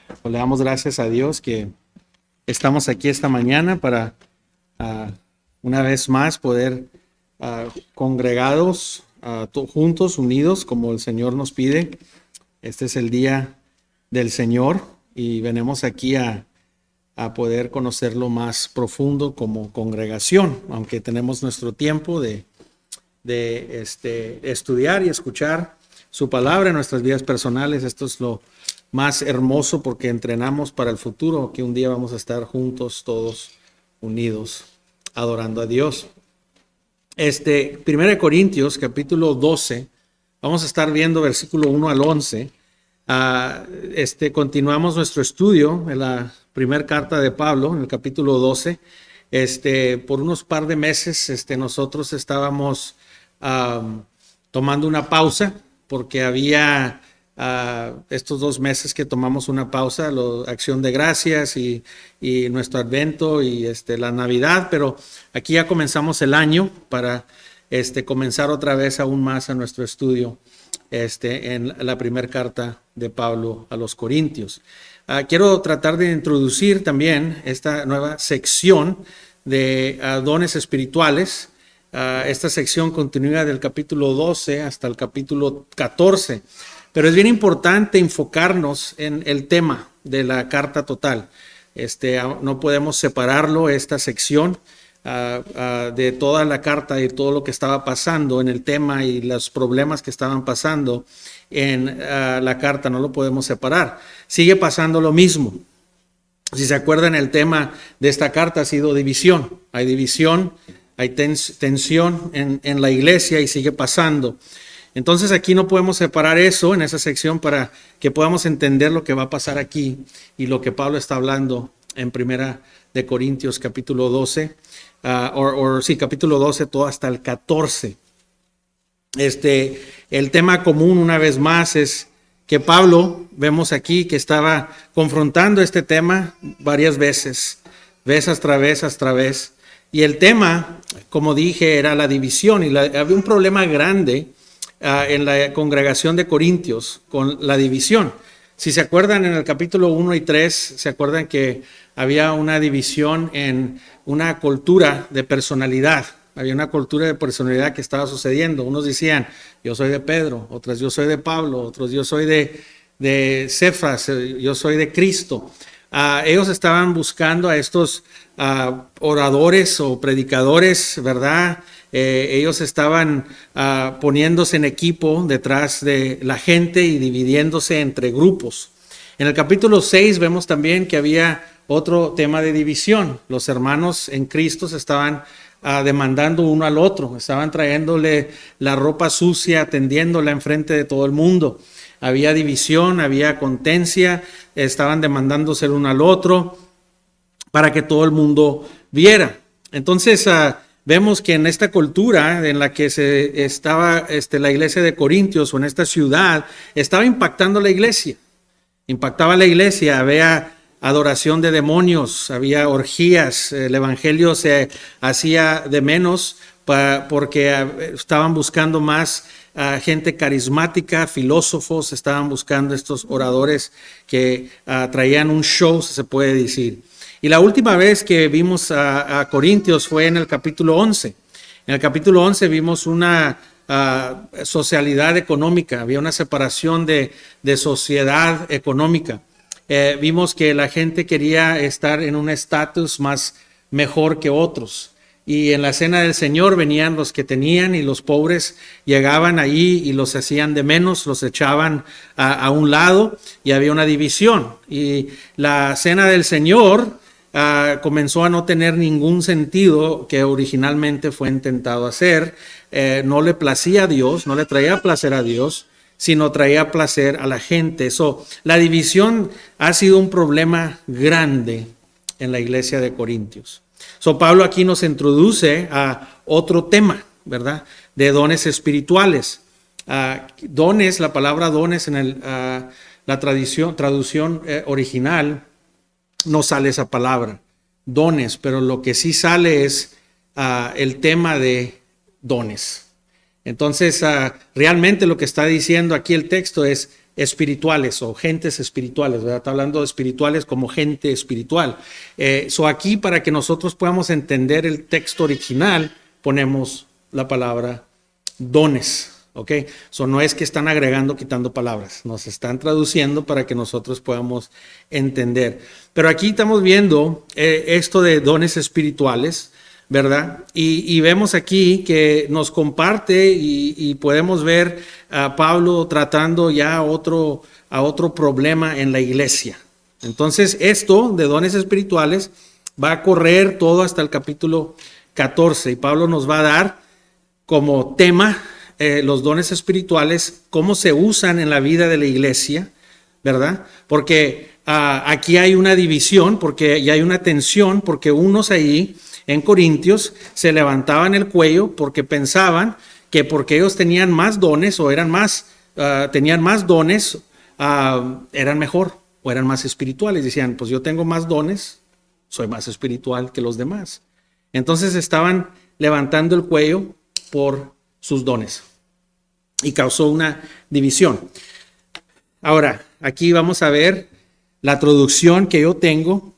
Pues le damos gracias a Dios que estamos aquí esta mañana para una vez más poder congregados, juntos, unidos, como el Señor nos pide. Este es el día del Señor y venimos aquí a poder conocerlo más profundo como congregación, aunque tenemos nuestro tiempo de estudiar y escuchar su palabra en nuestras vidas personales. Esto es lo más hermoso porque entrenamos para el futuro, que un día vamos a estar juntos, todos unidos, adorando a Dios. 1 Corintios, capítulo 12, vamos a estar viendo versículo 1 al 11. Continuamos nuestro estudio en la primera carta de Pablo, en el capítulo 12. Por unos par de meses, nosotros estábamos tomando una pausa porque había estos 2 meses que tomamos una pausa, acción de gracias y nuestro advento y la Navidad, pero aquí ya comenzamos el año para comenzar otra vez aún más a nuestro estudio en la primera carta de Pablo a los Corintios. Quiero tratar de introducir también esta nueva sección de dones espirituales. Esta sección continúa del capítulo 12 hasta el capítulo 14. Pero es bien importante enfocarnos en el tema de la carta total. No podemos separarlo, esta sección, de toda la carta y todo lo que estaba pasando en el tema y los problemas que estaban pasando en la carta. No lo podemos separar. Sigue pasando lo mismo. Si se acuerdan, el tema de esta carta ha sido división. Hay división, hay tensión en la iglesia y sigue pasando. Entonces aquí no podemos separar eso en esa sección para que podamos entender lo que va a pasar aquí y lo que Pablo está hablando en Primera de Corintios capítulo 12, capítulo 12 todo hasta el 14. El tema común una vez más es que Pablo, vemos aquí que estaba confrontando este tema varias veces, vez tras vez. Y el tema, como dije, era la división y había un problema grande en la congregación de Corintios con la división. Si se acuerdan, en el capítulo 1 y 3, se acuerdan que había una división en una cultura de personalidad. Había una cultura de personalidad que estaba sucediendo. Unos decían, yo soy de Pedro, otros yo soy de Pablo, otros yo soy de Cefas, yo soy de Cristo. Ellos estaban buscando a estos oradores o predicadores, ¿verdad? Ellos estaban poniéndose en equipo detrás de la gente y dividiéndose entre grupos. En el capítulo 6 vemos también que había otro tema de división. Los hermanos en Cristo se estaban demandando uno al otro, estaban trayéndole la ropa sucia, tendiéndola enfrente de todo el mundo. Había división, había contencia, estaban demandándose el uno al otro para que todo el mundo viera. Entonces vemos que en esta cultura en la que estaba la iglesia de Corintios o en esta ciudad, estaba impactando la iglesia. Impactaba la iglesia, había adoración de demonios, había orgías, el evangelio se hacía de menos porque estaban buscando más gente carismática, filósofos, estaban buscando estos oradores que traían un show, se puede decir. Y la última vez que vimos a Corintios fue en el capítulo 11. En el capítulo 11 vimos una socialidad económica, había una separación de sociedad económica. Vimos que la gente quería estar en un estatus más mejor que otros. Y en la cena del Señor venían los que tenían y los pobres llegaban ahí y los hacían de menos, los echaban a un lado y había una división. Y la cena del Señor comenzó a no tener ningún sentido que originalmente fue intentado hacer. No le placía a Dios, no le traía placer a Dios, sino traía placer a la gente. La división ha sido un problema grande en la iglesia de Corintios. Pablo aquí nos introduce a otro tema, ¿verdad? De dones espirituales. Dones, la palabra dones en la traducción original no sale esa palabra, dones, pero lo que sí sale es el tema de dones. Entonces, realmente lo que está diciendo aquí el texto es espirituales o gentes espirituales, ¿verdad? Está hablando de espirituales como gente espiritual. Aquí, para que nosotros podamos entender el texto original, ponemos la palabra dones. ¿Ok? No es que están agregando, quitando palabras, nos están traduciendo para que nosotros podamos entender. Pero aquí estamos viendo esto de dones espirituales, ¿verdad? Y vemos aquí que nos comparte y podemos ver a Pablo tratando ya a otro problema en la iglesia. Entonces, esto de dones espirituales va a correr todo hasta el capítulo 14 y Pablo nos va a dar como tema los dones espirituales, cómo se usan en la vida de la iglesia, ¿verdad? Porque aquí hay una división, porque ya hay una tensión, porque unos ahí en Corintios se levantaban el cuello porque pensaban que porque ellos tenían más dones o tenían más dones, eran mejor o eran más espirituales. Decían, pues yo tengo más dones, soy más espiritual que los demás. Entonces estaban levantando el cuello por sus dones y causó una división. Ahora, aquí vamos a ver la traducción que yo tengo.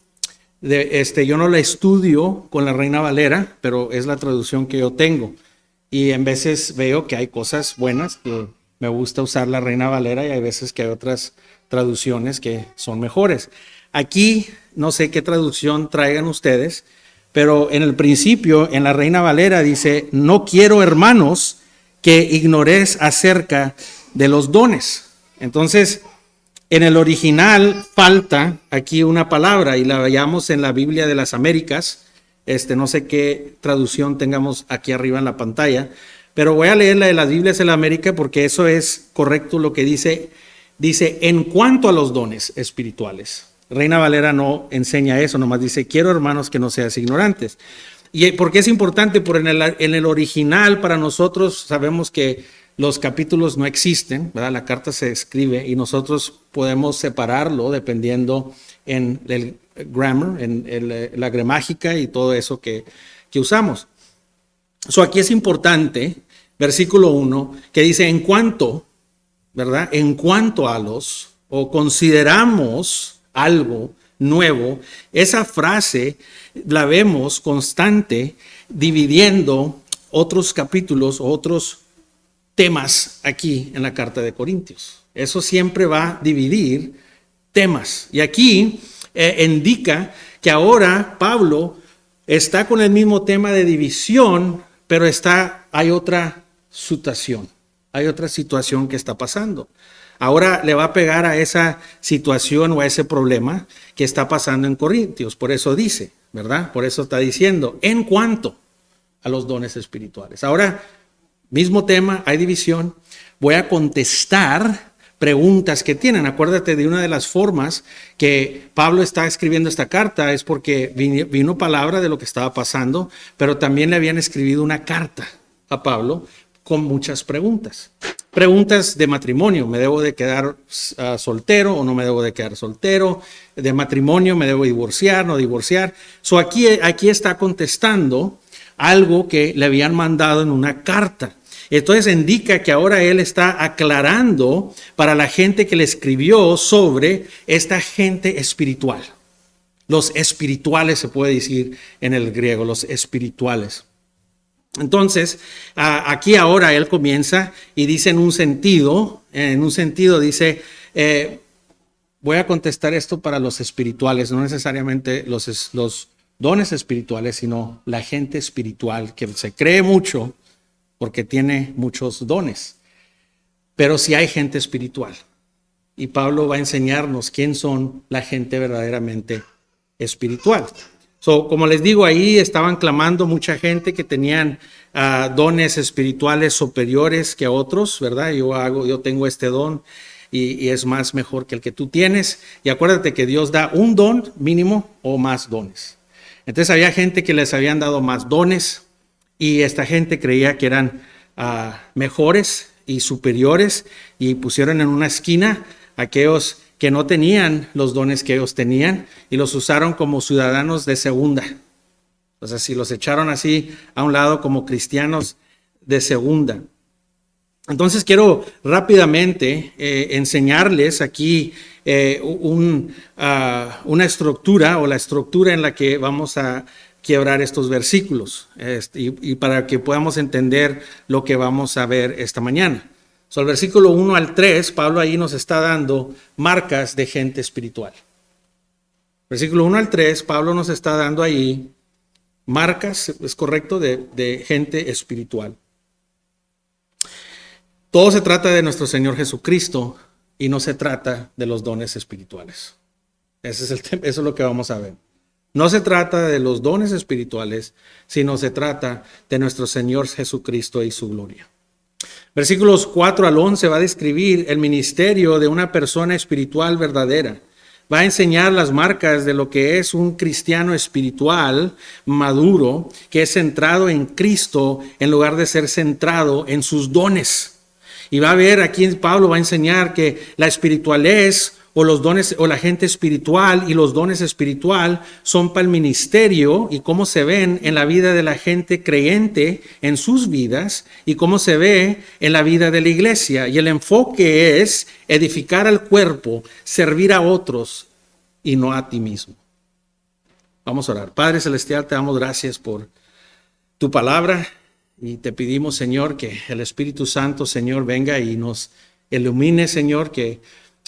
Yo no la estudio con la Reina Valera, pero es la traducción que yo tengo. Y en veces veo que hay cosas buenas que me gusta usar la Reina Valera y hay veces que hay otras traducciones que son mejores. Aquí no sé qué traducción traigan ustedes, pero en el principio, en la Reina Valera dice, no quiero, hermanos, que ignoréis acerca de los dones. Entonces, en el original falta aquí una palabra y la hallamos en la Biblia de las Américas. No sé qué traducción tengamos aquí arriba en la pantalla, pero voy a leer la de las Biblias de la América porque eso es correcto lo que dice. Dice, en cuanto a los dones espirituales. Reina Valera no enseña eso, nomás dice, quiero, hermanos, que no seas ignorantes. ¿Y por qué es importante? Porque en el original para nosotros sabemos que los capítulos no existen, ¿verdad? La carta se escribe y nosotros podemos separarlo dependiendo en el grammar, en la gramática y todo eso que usamos. Aquí es importante, versículo 1, que dice, en cuanto, ¿verdad? En cuanto a los, o consideramos algo nuevo, esa frase la vemos constante dividiendo otros capítulos, otros temas aquí en la carta de Corintios. Eso siempre va a dividir temas. Y aquí indica que ahora Pablo está con el mismo tema de división, pero hay otra situación. Hay otra situación que está pasando. Ahora le va a pegar a esa situación o a ese problema que está pasando en Corintios. Por eso dice, ¿verdad? Por eso está diciendo, en cuanto a los dones espirituales. Ahora, mismo tema, hay división. Voy a contestar preguntas que tienen. Acuérdate de una de las formas que Pablo está escribiendo esta carta, es porque vino palabra de lo que estaba pasando, pero también le habían escrito una carta a Pablo con muchas preguntas. Preguntas de matrimonio, ¿me debo de quedar soltero o no me debo de quedar soltero? De matrimonio, ¿me debo divorciar, no divorciar? Aquí está contestando algo que le habían mandado en una carta. Entonces indica que ahora él está aclarando para la gente que le escribió sobre esta gente espiritual. Los espirituales se puede decir en el griego, los espirituales. Entonces, aquí ahora él comienza y dice en un sentido dice, voy a contestar esto para los espirituales, no necesariamente los dones espirituales, sino la gente espiritual que se cree mucho porque tiene muchos dones. Pero sí hay gente espiritual. Y Pablo va a enseñarnos quién son la gente verdaderamente espiritual. Como les digo, ahí estaban clamando mucha gente que tenían dones espirituales superiores que otros, ¿verdad? Yo tengo este don y es más mejor que el que tú tienes. Y acuérdate que Dios da un don mínimo o más dones. Entonces había gente que les habían dado más dones y esta gente creía que eran mejores y superiores y pusieron en una esquina aquellos que no tenían los dones que ellos tenían y los usaron como ciudadanos de segunda. O sea, si los echaron así a un lado como cristianos de segunda. Entonces quiero rápidamente enseñarles aquí una estructura o la estructura en la que vamos a quebrar estos versículos y para que podamos entender lo que vamos a ver esta mañana. El versículo 1 al 3, Pablo ahí nos está dando marcas de gente espiritual. Versículo 1 al 3, Pablo nos está dando ahí marcas, es correcto, de gente espiritual. Todo se trata de nuestro Señor Jesucristo y no se trata de los dones espirituales. Eso es lo que vamos a ver. No se trata de los dones espirituales, sino se trata de nuestro Señor Jesucristo y su gloria. Versículos 4 al 11 va a describir el ministerio de una persona espiritual verdadera. Va a enseñar las marcas de lo que es un cristiano espiritual maduro, que es centrado en Cristo en lugar de ser centrado en sus dones. Y va a ver aquí Pablo va a enseñar que la espiritualez o los dones o la gente espiritual y los dones espiritual son para el ministerio y cómo se ven en la vida de la gente creyente en sus vidas y cómo se ve en la vida de la iglesia. Y el enfoque es edificar al cuerpo, servir a otros y no a ti mismo. Vamos a orar. Padre Celestial, te damos gracias por tu palabra. Y te pedimos, Señor, que el Espíritu Santo, Señor, venga y nos ilumine, Señor, que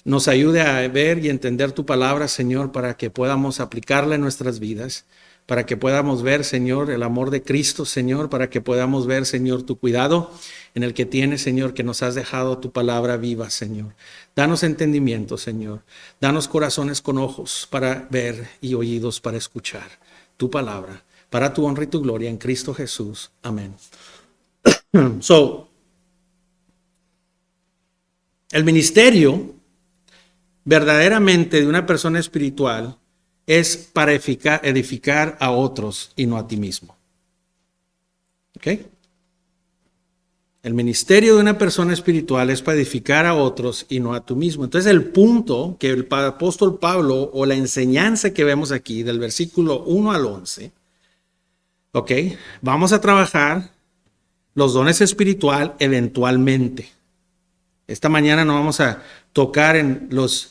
nos ayude a ver y entender tu palabra, Señor, para que podamos aplicarla en nuestras vidas, para que podamos ver, Señor, el amor de Cristo, Señor, para que podamos ver, Señor, tu cuidado en el que tienes, Señor, que nos has dejado tu palabra viva, Señor. Danos entendimiento, Señor. Danos corazones con ojos para ver y oídos para escuchar tu palabra, para tu honra y tu gloria en Cristo Jesús. Amén. El ministerio verdaderamente de una persona espiritual es para edificar a otros y no a ti mismo. ¿Ok? El ministerio de una persona espiritual es para edificar a otros y no a tú mismo. Entonces el punto que el apóstol Pablo o la enseñanza que vemos aquí del versículo 1 al 11, ¿ok? Vamos a trabajar los dones espiritual eventualmente. Esta mañana no vamos a tocar en los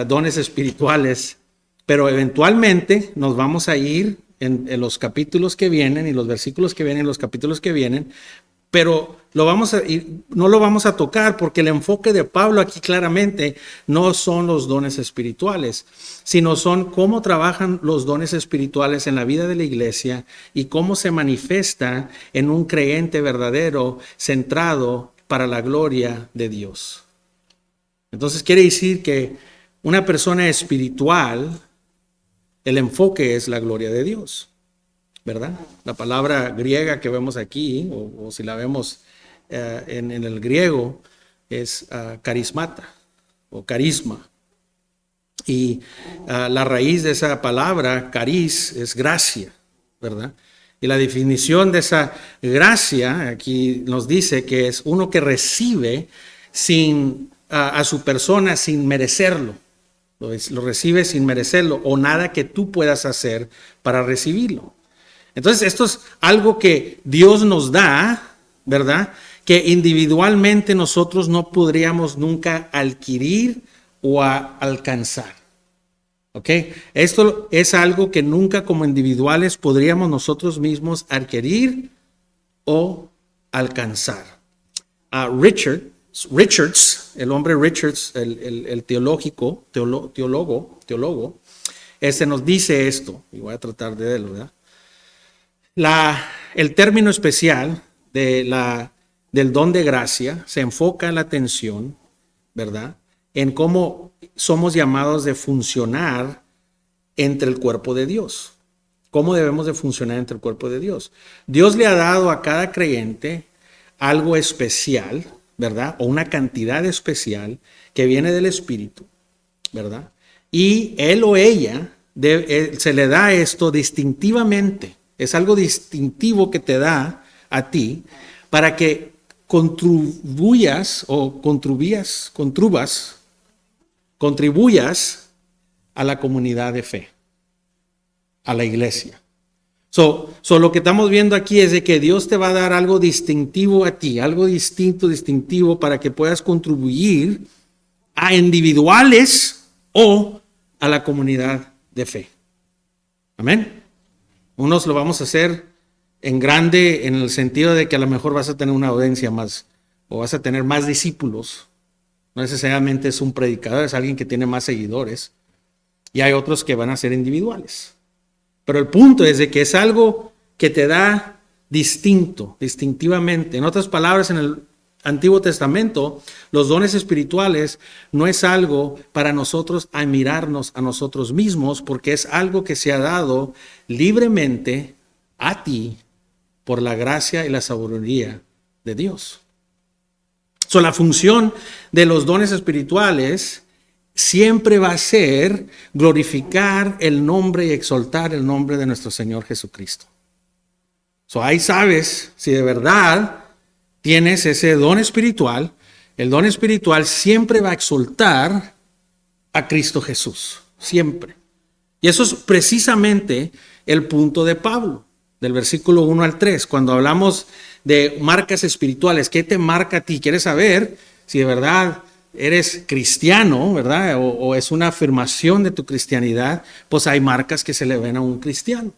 dones espirituales, pero eventualmente nos vamos a ir en los capítulos que vienen y los versículos que vienen, los capítulos que vienen, pero no lo vamos a tocar porque el enfoque de Pablo aquí claramente no son los dones espirituales, sino son cómo trabajan los dones espirituales en la vida de la iglesia y cómo se manifiesta en un creyente verdadero centrado para la gloria de Dios. Entonces quiere decir que una persona espiritual, el enfoque es la gloria de Dios, ¿verdad? La palabra griega que vemos aquí, o si la vemos en el griego, es carismata o carisma. Y la raíz de esa palabra, caris, es gracia, ¿verdad? Y la definición de esa gracia aquí nos dice que es uno que recibe a su persona sin merecerlo. Lo recibe sin merecerlo o nada que tú puedas hacer para recibirlo. Entonces esto es algo que Dios nos da, ¿verdad? Que individualmente nosotros no podríamos nunca adquirir o alcanzar. ¿Ok? Esto es algo que nunca como individuales podríamos nosotros mismos adquirir o alcanzar. Richards, el hombre Richards, el teólogo, nos dice esto, y voy a tratar de verlo, ¿verdad? El término especial del don de gracia se enfoca en la atención, ¿verdad? En cómo somos llamados de funcionar entre el cuerpo de Dios. ¿Cómo debemos de funcionar entre el cuerpo de Dios? Dios le ha dado a cada creyente algo especial, ¿verdad? O una cantidad especial que viene del Espíritu, ¿verdad? Y él o ella se le da esto distintivamente. Es algo distintivo que te da a ti para que contribuyas a la comunidad de fe, a la iglesia. Lo que estamos viendo aquí es de que Dios te va a dar algo distintivo a ti, algo distintivo para que puedas contribuir a individuales o a la comunidad de fe. Amén. Unos lo vamos a hacer en grande en el sentido de que a lo mejor vas a tener una audiencia más o vas a tener más discípulos. No necesariamente es un predicador, es alguien que tiene más seguidores. Y hay otros que van a ser individuales. Pero el punto es de que es algo que te da distintivamente. En otras palabras, en el Antiguo Testamento, los dones espirituales no es algo para nosotros admirarnos a nosotros mismos, porque es algo que se ha dado libremente a ti por la gracia y la sabiduría de Dios. La función de los dones espirituales siempre va a ser glorificar el nombre y exaltar el nombre de nuestro Señor Jesucristo. Ahí sabes si de verdad tienes ese don espiritual. El don espiritual siempre va a exaltar a Cristo Jesús, siempre. Y eso es precisamente el punto de Pablo, del versículo 1 al 3, cuando hablamos de marcas espirituales. ¿Qué te marca a ti? ¿Quieres saber si de verdad eres cristiano, verdad? O es una afirmación de tu cristianidad. Pues hay marcas que se le ven a un cristiano.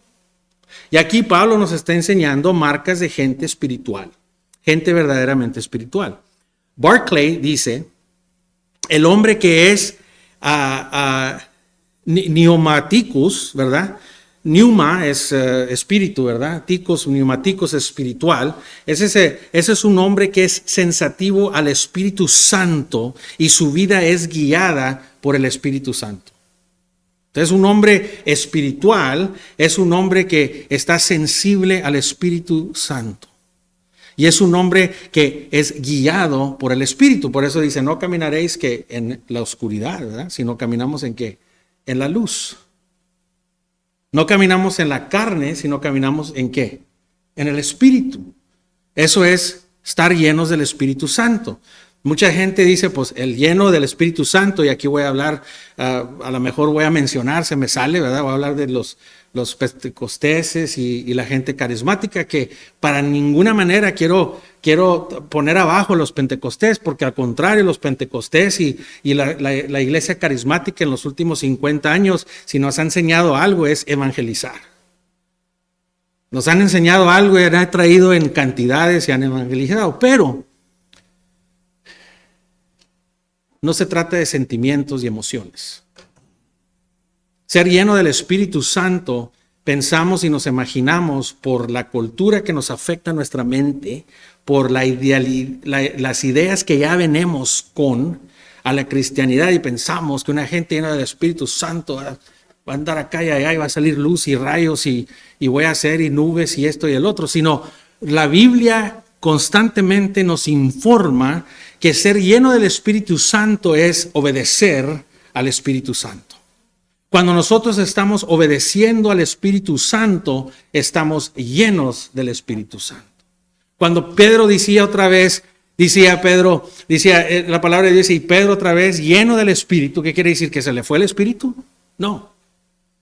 Y aquí Pablo nos está enseñando marcas de gente espiritual, gente verdaderamente espiritual. Barclay dice, el hombre que es pneumaticus, ¿verdad? Pneuma es espíritu, ¿verdad? Ticos, pneumáticos es espiritual. Ese es un hombre que es sensativo al Espíritu Santo y su vida es guiada por el Espíritu Santo. Entonces, un hombre espiritual es un hombre que está sensible al Espíritu Santo. Y es un hombre que es guiado por el Espíritu. Por eso dice, no caminaréis que en la oscuridad, ¿verdad? Sino caminamos en ¿qué? En la luz. No caminamos en la carne, sino caminamos en ¿qué? En el Espíritu. Eso es estar llenos del Espíritu Santo. Mucha gente dice, pues el lleno del Espíritu Santo, y aquí voy a hablar, a lo mejor voy a mencionar, se me sale, ¿verdad? Voy a hablar de los pentecosteses y la gente carismática, que para ninguna manera quiero poner abajo los pentecostés, porque al contrario, los pentecostés y la iglesia carismática en los últimos 50 años, si nos ha enseñado algo, es evangelizar. Nos han enseñado algo y han traído en cantidades y han evangelizado, pero no se trata de sentimientos y emociones. Ser lleno del Espíritu Santo, pensamos y nos imaginamos por la cultura que nos afecta a nuestra mente, por las ideas que ya venimos con a la cristianidad y pensamos que una gente llena del Espíritu Santo va a andar acá y allá y va a salir luz y rayos y voy a hacer y nubes y esto y el otro, sino la Biblia constantemente nos informa que ser lleno del Espíritu Santo es obedecer al Espíritu Santo. Cuando nosotros estamos obedeciendo al Espíritu Santo, estamos llenos del Espíritu Santo. Cuando Pedro decía la palabra de Dios, y Pedro otra vez lleno del Espíritu, ¿qué quiere decir? ¿Que se le fue el Espíritu? No.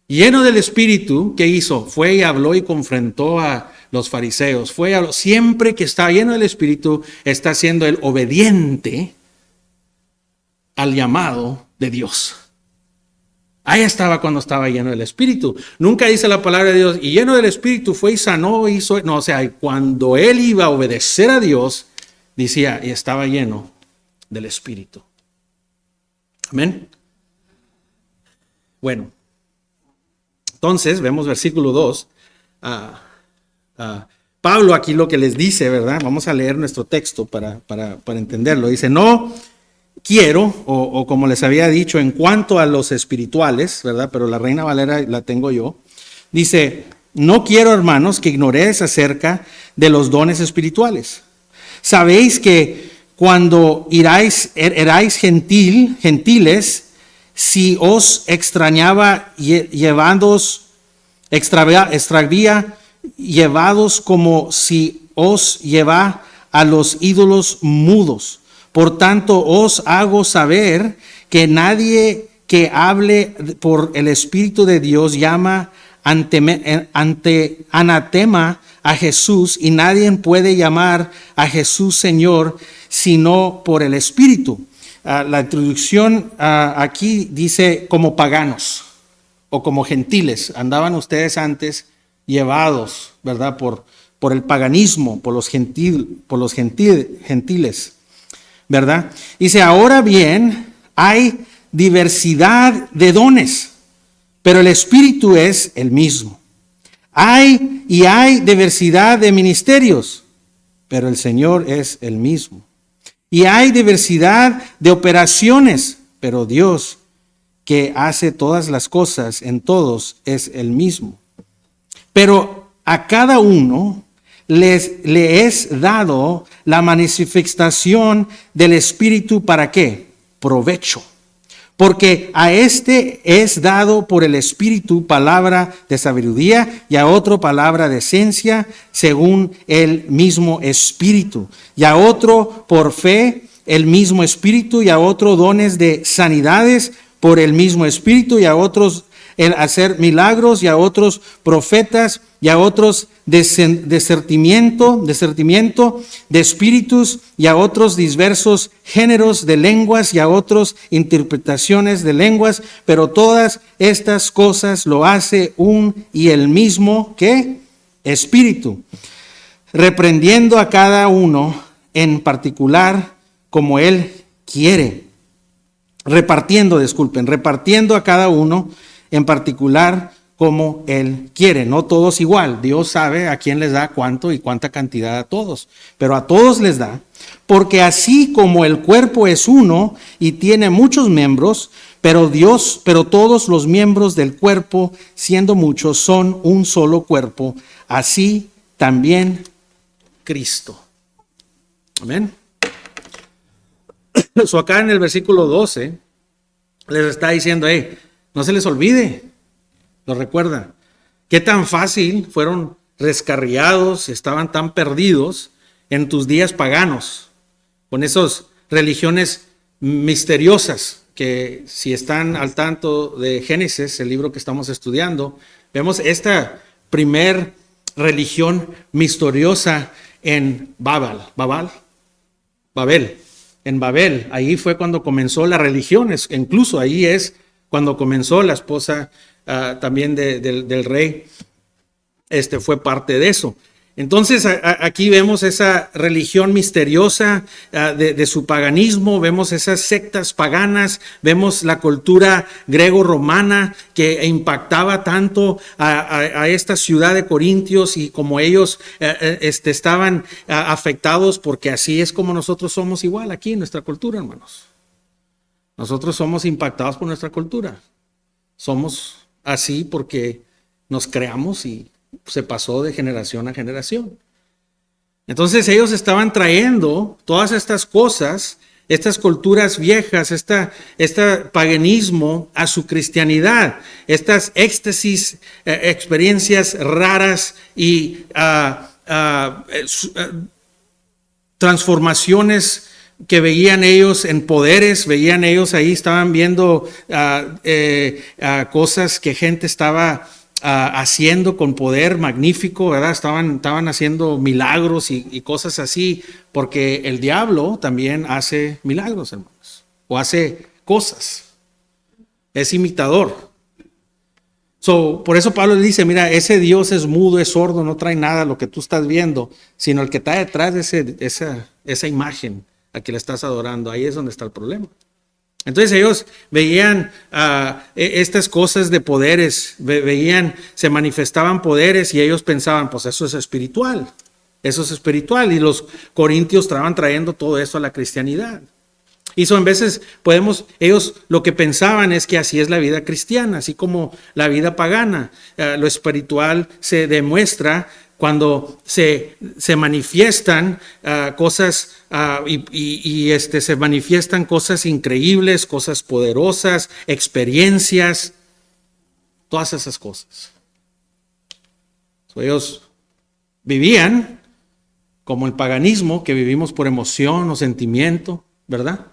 Lleno del Espíritu, ¿qué hizo? Fue y habló y confrontó a los fariseos. Siempre que está lleno del Espíritu, está siendo el obediente al llamado de Dios. Ahí estaba cuando estaba lleno del Espíritu. Nunca dice la palabra de Dios, y lleno del Espíritu fue y sanó, hizo. No, o sea, cuando él iba a obedecer a Dios, decía, y estaba lleno del Espíritu. Amén. Bueno, entonces vemos versículo 2. Pablo aquí lo que les dice, ¿verdad? Vamos a leer nuestro texto para entenderlo. Dice, no quiero, o como les había dicho, en cuanto a los espirituales, ¿verdad? Pero la Reina Valera la tengo yo. Dice, no quiero, hermanos, que ignoréis acerca de los dones espirituales. Sabéis que cuando erais gentiles, si os extrañaba extravía, llevados como si os lleva a los ídolos mudos. Por tanto, os hago saber que nadie que hable por el Espíritu de Dios llama anatema a Jesús, y nadie puede llamar a Jesús Señor sino por el Espíritu. La introducción aquí dice como paganos o como gentiles. Andaban ustedes antes llevados, ¿verdad? Por el paganismo, por los gentiles, ¿verdad? Dice, ahora bien, hay diversidad de dones, pero el Espíritu es el mismo. Hay diversidad de ministerios, pero el Señor es el mismo. Y hay diversidad de operaciones, pero Dios, que hace todas las cosas en todos, es el mismo. Pero a cada uno le es dado la manifestación del Espíritu, ¿para qué? Provecho. Porque a este es dado por el Espíritu palabra de sabiduría, y a otro palabra de ciencia según el mismo Espíritu, y a otro por fe el mismo Espíritu, y a otro dones de sanidades por el mismo Espíritu, y a otros el hacer milagros, y a otros profetas, y a otros discernimiento de espíritus, y a otros diversos géneros de lenguas, y a otros interpretaciones de lenguas, pero todas estas cosas lo hace un y el mismo, ¿qué? Espíritu, reprendiendo a cada uno en particular como él quiere, repartiendo a cada uno en particular como Él quiere. No todos igual. Dios sabe a quién les da cuánto y cuánta cantidad a todos. Pero a todos les da. Porque así como el cuerpo es uno y tiene muchos miembros, pero todos los miembros del cuerpo, siendo muchos, son un solo cuerpo. Así también Cristo. Amén. Eso acá en el versículo 12 les está diciendo, no se les olvide, lo recuerdan, qué tan fácil fueron rescarriados, estaban tan perdidos en tus días paganos, con esas religiones misteriosas, que si están al tanto de Génesis, el libro que estamos estudiando, vemos esta primer religión misteriosa en Babel. En Babel, ahí fue cuando comenzó la religión, incluso ahí es cuando comenzó la esposa también del rey, fue parte de eso. Entonces aquí vemos esa religión misteriosa de su paganismo, vemos esas sectas paganas, vemos la cultura griego-romana que impactaba tanto a esta ciudad de Corintios, y como ellos estaban afectados, porque así es como nosotros somos igual aquí en nuestra cultura, hermanos. Nosotros somos impactados por nuestra cultura. Somos así porque nos creamos y se pasó de generación a generación. Entonces ellos estaban trayendo todas estas cosas, estas culturas viejas, este paganismo a su cristianidad, estas éxtasis, experiencias raras y transformaciones que veían ellos en poderes, veían ellos ahí, estaban viendo cosas que gente estaba haciendo con poder magnífico, ¿verdad? Estaban haciendo milagros y cosas así, porque el diablo también hace milagros, hermanos, o hace cosas, es imitador. Por eso Pablo le dice, mira, ese Dios es mudo, es sordo, no trae nada lo que tú estás viendo, sino el que está detrás de esa imagen a que le estás adorando. Ahí es donde está el problema. Entonces ellos veían estas cosas de poderes, se manifestaban poderes, y ellos pensaban, pues eso es espiritual, y los corintios estaban trayendo todo eso a la cristianidad. Y en veces ellos lo que pensaban es que así es la vida cristiana, así como la vida pagana. Lo espiritual se demuestra cuando se manifiestan cosas se manifiestan cosas increíbles, cosas poderosas, experiencias, todas esas cosas. Ellos vivían como el paganismo, que vivimos por emoción o sentimiento, ¿verdad?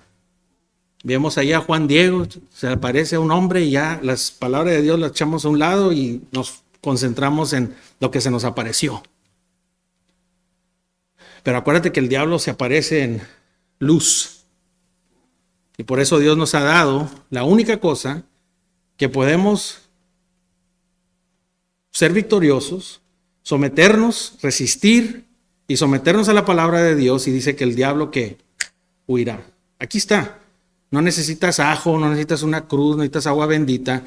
Vemos allá a Juan Diego, se aparece un hombre y ya las palabras de Dios las echamos a un lado y nos concentramos en lo que se nos apareció. Pero acuérdate que el diablo se aparece en luz. Y por eso Dios nos ha dado la única cosa que podemos ser victoriosos, someternos, resistir y someternos a la palabra de Dios. Y dice que el diablo que huirá. Aquí está. No necesitas ajo, no necesitas una cruz, no necesitas agua bendita.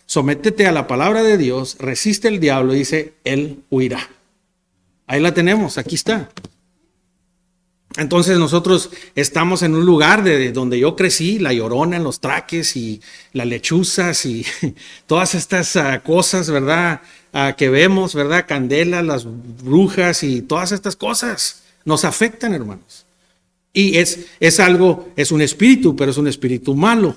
Sométete a la palabra de Dios, resiste al diablo y dice, él huirá. Ahí la tenemos, aquí está. Entonces nosotros estamos en un lugar de donde yo crecí, la Llorona en los Traques y las lechuzas y todas estas cosas, ¿verdad? Que vemos, ¿verdad? Candela, las brujas y todas estas cosas nos afectan, hermanos. Y es algo, es un espíritu, pero es un espíritu malo,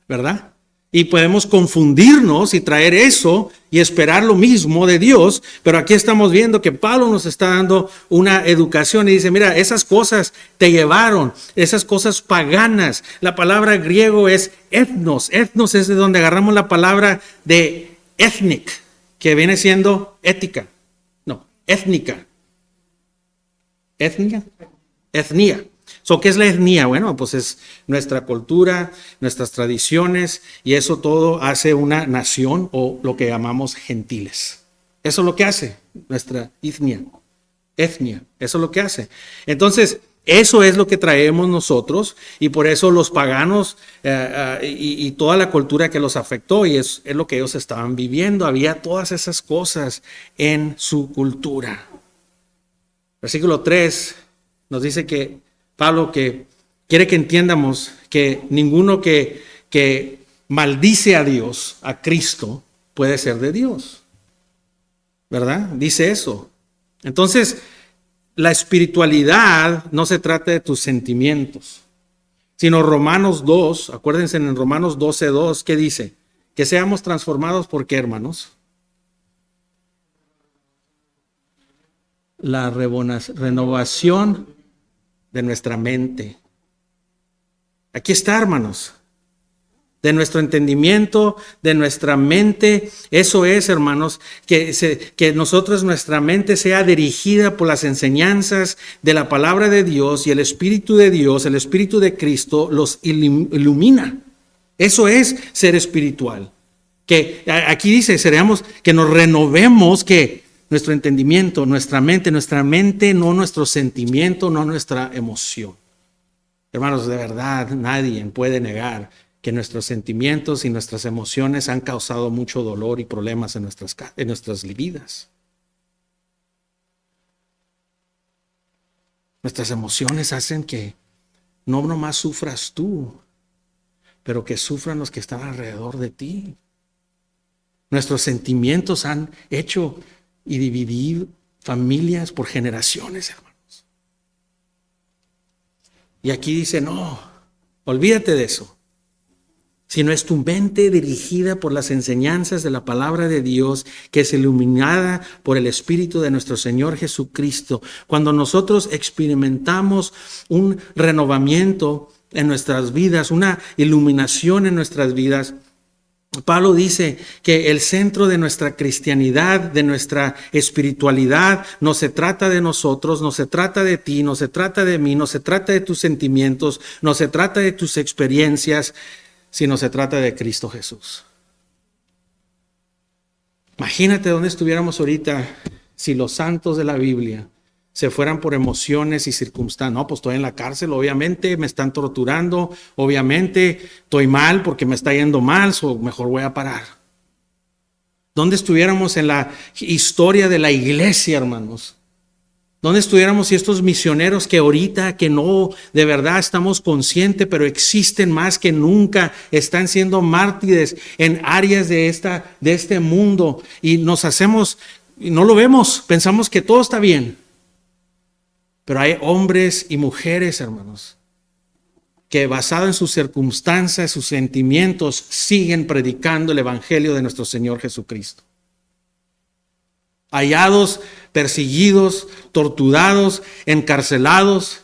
¿verdad? Y podemos confundirnos y traer eso y esperar lo mismo de Dios, pero aquí estamos viendo que Pablo nos está dando una educación y dice, mira, esas cosas te llevaron, esas cosas paganas. La palabra griego es ethnos. Ethnos es de donde agarramos la palabra de ethnic, que viene siendo ética. No, étnica. ¿Etnia? Etnia. ¿Qué es la etnia? Bueno, pues es nuestra cultura, nuestras tradiciones, y eso todo hace una nación o lo que llamamos gentiles. Eso es lo que hace nuestra etnia. Etnia, eso es lo que hace. Entonces, eso es lo que traemos nosotros, y por eso los paganos y toda la cultura que los afectó, y es lo que ellos estaban viviendo. Había todas esas cosas en su cultura. Versículo 3 nos dice que Pablo que quiere que entiendamos que ninguno que maldice a Dios, a Cristo, puede ser de Dios. ¿Verdad? Dice eso. Entonces, la espiritualidad no se trata de tus sentimientos, sino Romanos 2, acuérdense en Romanos 12:2, ¿qué dice? Que seamos transformados, ¿por qué, hermanos? La renovación de nuestra mente. Aquí está, hermanos. De nuestro entendimiento, de nuestra mente. Eso es, hermanos, que nosotros, nuestra mente sea dirigida por las enseñanzas de la palabra de Dios, y el Espíritu de Dios, el Espíritu de Cristo, los ilumina. Eso es ser espiritual. Que aquí dice, que nos renovemos, que nuestro entendimiento, nuestra mente, no nuestro sentimiento, no nuestra emoción. Hermanos, de verdad, nadie puede negar que nuestros sentimientos y nuestras emociones han causado mucho dolor y problemas en nuestras vidas. Nuestras emociones hacen que no nomás sufras tú, pero que sufran los que están alrededor de ti. Nuestros sentimientos han hecho y dividir familias por generaciones, hermanos. Y aquí dice, no, olvídate de eso. Sino es tu mente dirigida por las enseñanzas de la palabra de Dios, que es iluminada por el Espíritu de nuestro Señor Jesucristo. Cuando nosotros experimentamos un renovamiento en nuestras vidas, una iluminación en nuestras vidas, Pablo dice que el centro de nuestra cristianidad, de nuestra espiritualidad, no se trata de nosotros, no se trata de ti, no se trata de mí, no se trata de tus sentimientos, no se trata de tus experiencias, sino se trata de Cristo Jesús. Imagínate dónde estuviéramos ahorita si los santos de la Biblia se fueran por emociones y circunstancias. No, pues estoy en la cárcel, obviamente me están torturando, obviamente estoy mal porque me está yendo mal, mejor voy a parar. ¿Dónde estuviéramos en la historia de la iglesia, hermanos? ¿Dónde estuviéramos si estos misioneros que ahorita, que no de verdad estamos conscientes, pero existen más que nunca, están siendo mártires en áreas de este mundo, y nos hacemos, y no lo vemos, pensamos que todo está bien? Pero hay hombres y mujeres, hermanos, que basado en sus circunstancias, sus sentimientos, siguen predicando el evangelio de nuestro Señor Jesucristo. Hallados, perseguidos, torturados, encarcelados.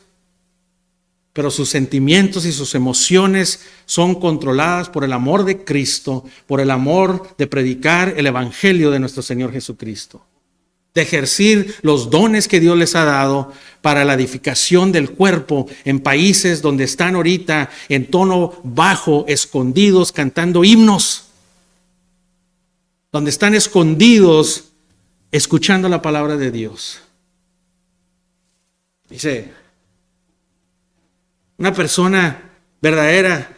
pero sus sentimientos y sus emociones son controladas por el amor de Cristo, por el amor de predicar el evangelio de nuestro Señor Jesucristo, de ejercer los dones que Dios les ha dado para la edificación del cuerpo en países donde están ahorita en tono bajo, escondidos, cantando himnos, donde están escondidos, escuchando la palabra de Dios. Dice, una persona verdadera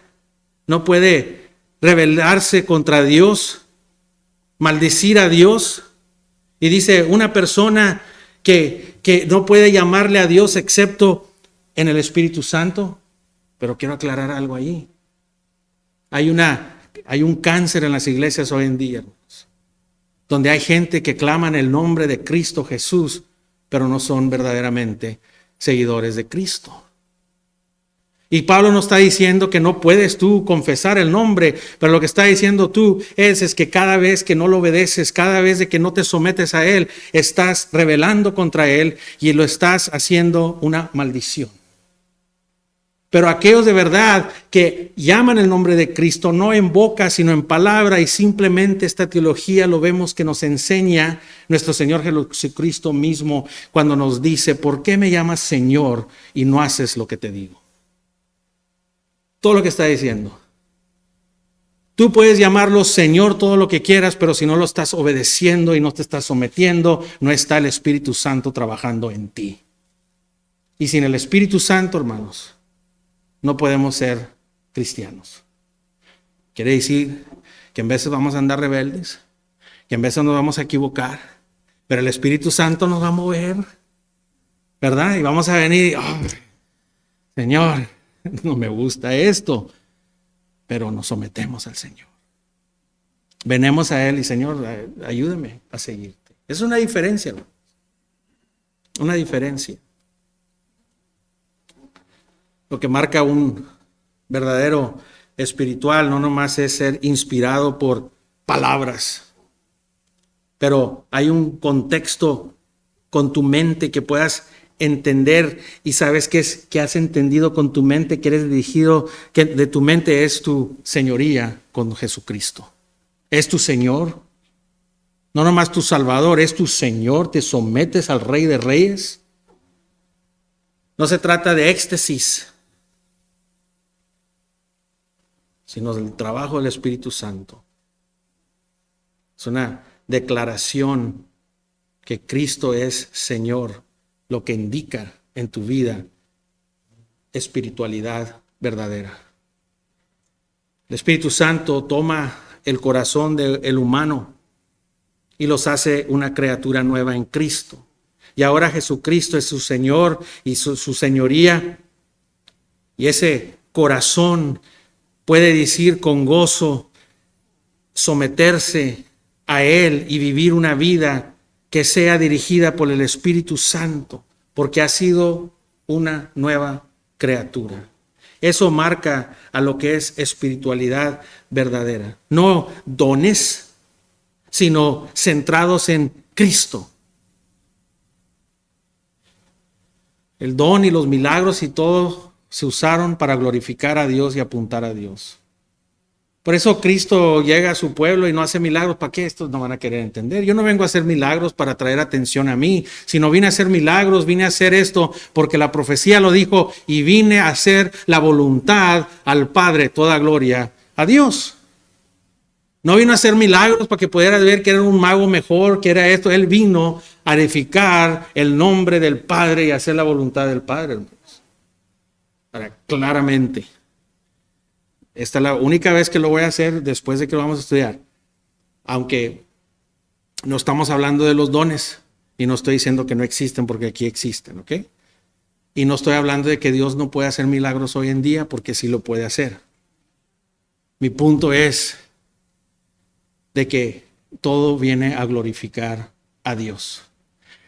no puede rebelarse contra Dios, maldecir a Dios. Y dice, una persona que no puede llamarle a Dios excepto en el Espíritu Santo. Pero quiero aclarar algo ahí. Hay un cáncer en las iglesias hoy en día, hermanos, donde hay gente que clama en el nombre de Cristo Jesús, pero no son verdaderamente seguidores de Cristo. Y Pablo no está diciendo que no puedes tú confesar el nombre, pero lo que está diciendo tú es que cada vez que no lo obedeces, cada vez de que no te sometes a Él, estás rebelando contra Él y lo estás haciendo una maldición. Pero aquellos de verdad que llaman el nombre de Cristo, no en boca, sino en palabra, y simplemente esta teología lo vemos que nos enseña nuestro Señor Jesucristo mismo cuando nos dice, ¿por qué me llamas Señor y no haces lo que te digo? Todo lo que está diciendo. Tú puedes llamarlo Señor todo lo que quieras, pero si no lo estás obedeciendo y no te estás sometiendo, no está el Espíritu Santo trabajando en ti. Y sin el Espíritu Santo, hermanos, no podemos ser cristianos. Quiere decir que en veces vamos a andar rebeldes, que en veces nos vamos a equivocar, pero el Espíritu Santo nos va a mover, ¿verdad? Y vamos a venir, oh, Señor, no me gusta esto, pero nos sometemos al Señor. Venemos a Él y Señor, ayúdame a seguirte. Es una diferencia, hermanos. Una diferencia. Lo que marca un verdadero espiritual no nomás es ser inspirado por palabras, pero hay un contexto con tu mente que puedas entender y sabes que has entendido con tu mente, que eres dirigido, que de tu mente es tu señoría con Jesucristo. Es tu Señor, no nomás tu Salvador, es tu Señor, te sometes al Rey de Reyes. No se trata de éxtasis, sino del trabajo del Espíritu Santo. Es una declaración que Cristo es Señor, lo que indica en tu vida espiritualidad verdadera. El Espíritu Santo toma el corazón del humano y los hace una criatura nueva en Cristo. Y ahora Jesucristo es su Señor y su señoría. Y ese corazón puede decir con gozo, someterse a Él y vivir una vida que sea dirigida por el Espíritu Santo, porque ha sido una nueva criatura. Eso marca a lo que es espiritualidad verdadera. No dones, sino centrados en Cristo. El don y los milagros y todo se usaron para glorificar a Dios y apuntar a Dios. Por eso Cristo llega a su pueblo y no hace milagros. ¿Para qué? Estos no van a querer entender. Yo no vengo a hacer milagros para traer atención a mí, sino vine a hacer milagros, vine a hacer esto porque la profecía lo dijo y vine a hacer la voluntad al Padre, toda gloria a Dios. No vino a hacer milagros para que pudieras ver que era un mago mejor, que era esto. Él vino a edificar el nombre del Padre y hacer la voluntad del Padre, hermanos. Para, claramente. Esta es la única vez que lo voy a hacer después de que lo vamos a estudiar. Aunque no estamos hablando de los dones y no estoy diciendo que no existen porque aquí existen, ¿ok? Y no estoy hablando de que Dios no puede hacer milagros hoy en día porque sí lo puede hacer. Mi punto es de que todo viene a glorificar a Dios.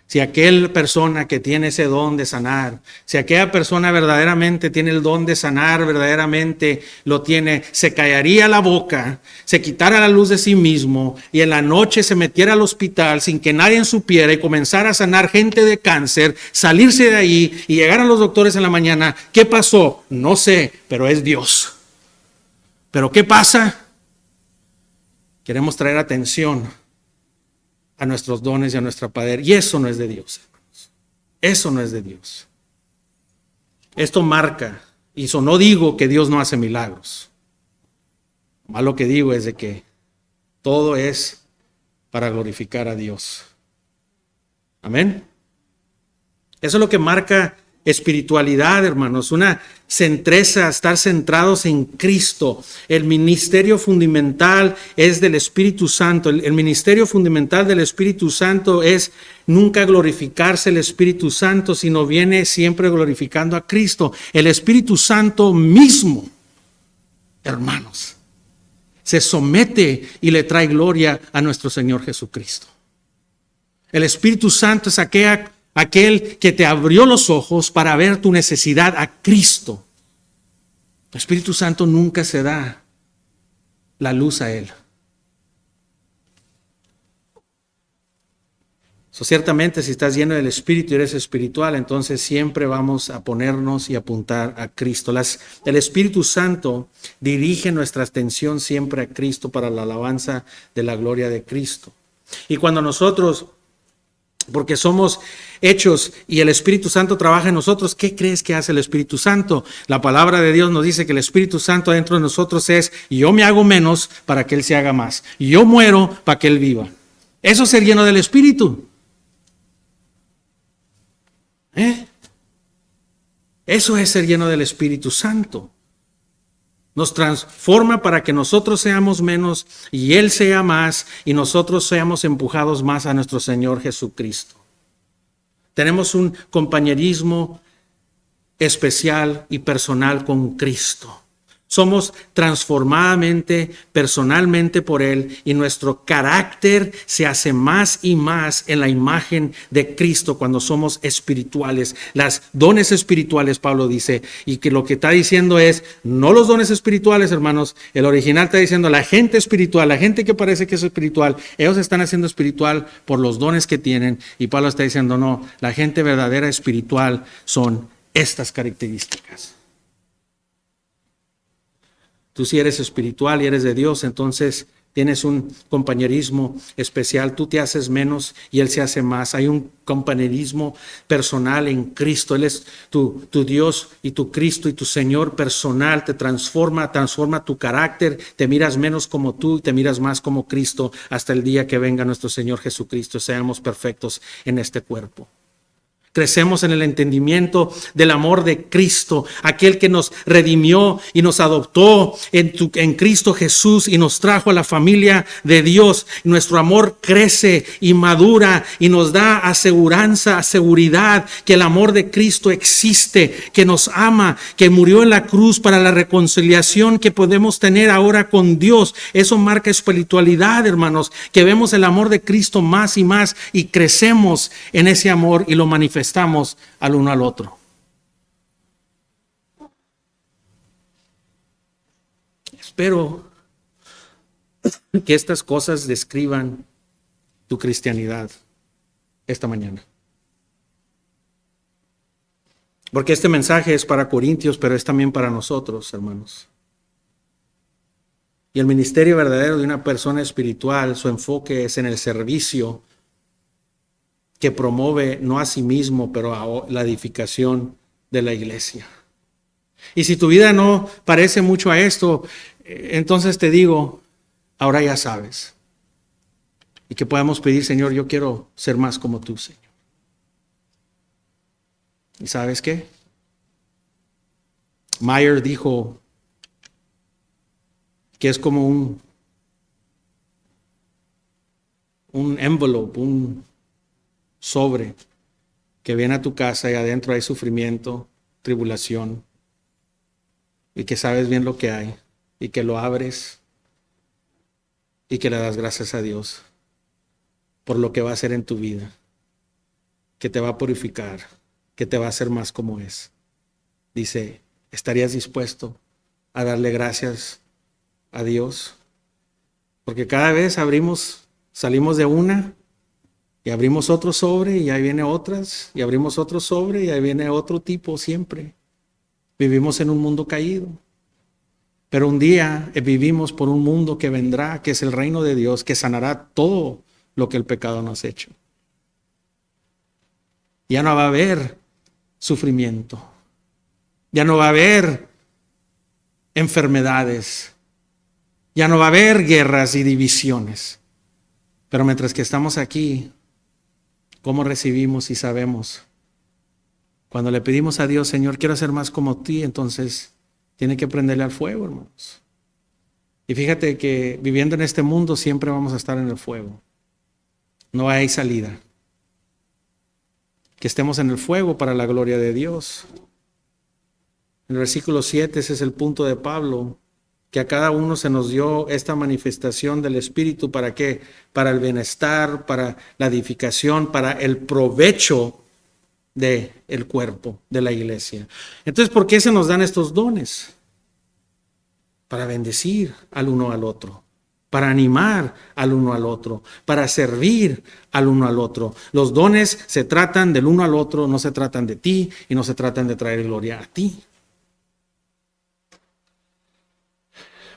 Si aquella persona que tiene ese don de sanar, si aquella persona verdaderamente tiene el don de sanar, verdaderamente lo tiene, se callaría la boca, se quitara la luz de sí mismo y en la noche se metiera al hospital sin que nadie supiera y comenzara a sanar gente de cáncer, salirse de ahí y llegar a los doctores en la mañana. ¿Qué pasó? No sé, pero es Dios. ¿Pero qué pasa? Queremos traer atención a nuestros dones y a nuestra poder. Y eso no es de Dios, hermanos. Eso no es de Dios. Esto marca, y eso no digo que Dios no hace milagros. Más lo que digo es de que todo es para glorificar a Dios. Amén. Eso es lo que marca espiritualidad, hermanos, una centreza, estar centrados en Cristo. El ministerio fundamental es del Espíritu Santo. El ministerio fundamental del Espíritu Santo es nunca glorificarse el Espíritu Santo, sino viene siempre glorificando a Cristo. El Espíritu Santo mismo, hermanos, se somete y le trae gloria a nuestro Señor Jesucristo. El Espíritu Santo es aquel que te abrió los ojos para ver tu necesidad a Cristo. El Espíritu Santo nunca se da la luz a Él. Ciertamente, si estás lleno del Espíritu y eres espiritual, entonces siempre vamos a ponernos y apuntar a Cristo. El Espíritu Santo dirige nuestra atención siempre a Cristo para la alabanza de la gloria de Cristo. Y cuando nosotros, porque somos hechos y el Espíritu Santo trabaja en nosotros, ¿qué crees que hace el Espíritu Santo? La palabra de Dios nos dice que el Espíritu Santo dentro de nosotros es: yo me hago menos para que Él se haga más. Yo muero para que Él viva. Eso es ser lleno del Espíritu. Eso es ser lleno del Espíritu Santo. Nos transforma para que nosotros seamos menos y Él sea más, y nosotros seamos empujados más a nuestro Señor Jesucristo. Tenemos un compañerismo especial y personal con Cristo. Somos transformadamente, personalmente por Él, y nuestro carácter se hace más y más en la imagen de Cristo cuando somos espirituales. Las dones espirituales, Pablo dice, y que lo que está diciendo es, no los dones espirituales, hermanos, el original está diciendo la gente espiritual, la gente que parece que es espiritual, ellos están haciendo espiritual por los dones que tienen, y Pablo está diciendo, no, la gente verdadera espiritual son estas características. Tú si eres espiritual y eres de Dios, entonces tienes un compañerismo especial. Tú te haces menos y Él se hace más. Hay un compañerismo personal en Cristo. Él es tu Dios y tu Cristo y tu Señor personal. Te transforma tu carácter. Te miras menos como tú y te miras más como Cristo hasta el día que venga nuestro Señor Jesucristo. Seamos perfectos en este cuerpo. Crecemos en el entendimiento del amor de Cristo, aquel que nos redimió y nos adoptó en Cristo Jesús y nos trajo a la familia de Dios. Nuestro amor crece y madura y nos da aseguranza, seguridad que el amor de Cristo existe, que nos ama, que murió en la cruz para la reconciliación que podemos tener ahora con Dios. Eso marca espiritualidad, hermanos, que vemos el amor de Cristo más y más y crecemos en ese amor y lo manifestamos al uno al otro. Espero que estas cosas describan tu cristianidad esta mañana. Porque este mensaje es para Corintios, pero es también para nosotros, hermanos. Y el ministerio verdadero de una persona espiritual, su enfoque es en el servicio que promueve no a sí mismo, pero a la edificación de la iglesia. Y si tu vida no parece mucho a esto, entonces te digo, ahora ya sabes. Y que podamos pedir, Señor, yo quiero ser más como tú, Señor. ¿Y sabes qué? Meyer dijo que es como un envelope, un sobre que viene a tu casa y adentro hay sufrimiento, tribulación, y que sabes bien lo que hay y que lo abres y que le das gracias a Dios por lo que va a hacer en tu vida. que te va a purificar, que te va a hacer más como es. Dice, ¿estarías dispuesto a darle gracias a Dios? Porque cada vez salimos de una y abrimos otro sobre y ahí viene otras, y abrimos otro sobre y ahí viene otro tipo siempre. Vivimos en un mundo caído. Pero un día vivimos por un mundo que vendrá, que es el reino de Dios, que sanará todo lo que el pecado nos ha hecho. Ya no va a haber sufrimiento. Ya no va a haber enfermedades. Ya no va a haber guerras y divisiones. Pero mientras que estamos aquí, ¿cómo recibimos y sabemos? Cuando le pedimos a Dios, Señor, quiero ser más como ti, entonces tiene que prenderle al fuego, hermanos. Y fíjate que viviendo en este mundo siempre vamos a estar en el fuego. No hay salida. Que estemos en el fuego para la gloria de Dios. En el versículo 7, ese es el punto de Pablo, que a cada uno se nos dio esta manifestación del Espíritu. ¿Para qué? Para el bienestar, para la edificación, para el provecho del cuerpo de la iglesia. Entonces, ¿por qué se nos dan estos dones? Para bendecir al uno al otro, para animar al uno al otro, para servir al uno al otro. Los dones se tratan del uno al otro, no se tratan de ti y no se tratan de traer gloria a ti.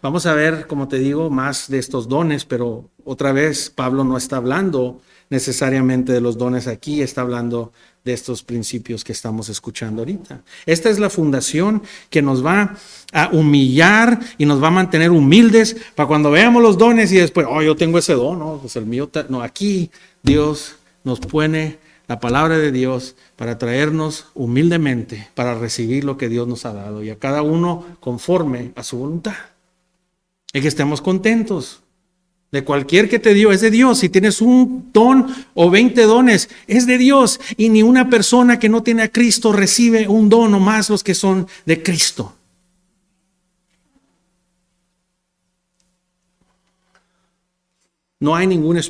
Vamos a ver, como te digo, más de estos dones, pero otra vez Pablo no está hablando necesariamente de los dones aquí, está hablando de estos principios que estamos escuchando ahorita. Esta es la fundación que nos va a humillar y nos va a mantener humildes para cuando veamos los dones y después, yo tengo ese don, no, pues el mío, no, aquí Dios nos pone la palabra de Dios para traernos humildemente, para recibir lo que Dios nos ha dado y a cada uno conforme a su voluntad. Y que estemos contentos. De cualquier que te dio, es de Dios. Si tienes un don o 20 dones, es de Dios. Y ni una persona que no tiene a Cristo recibe un don o más los que son de Cristo. No hay ningún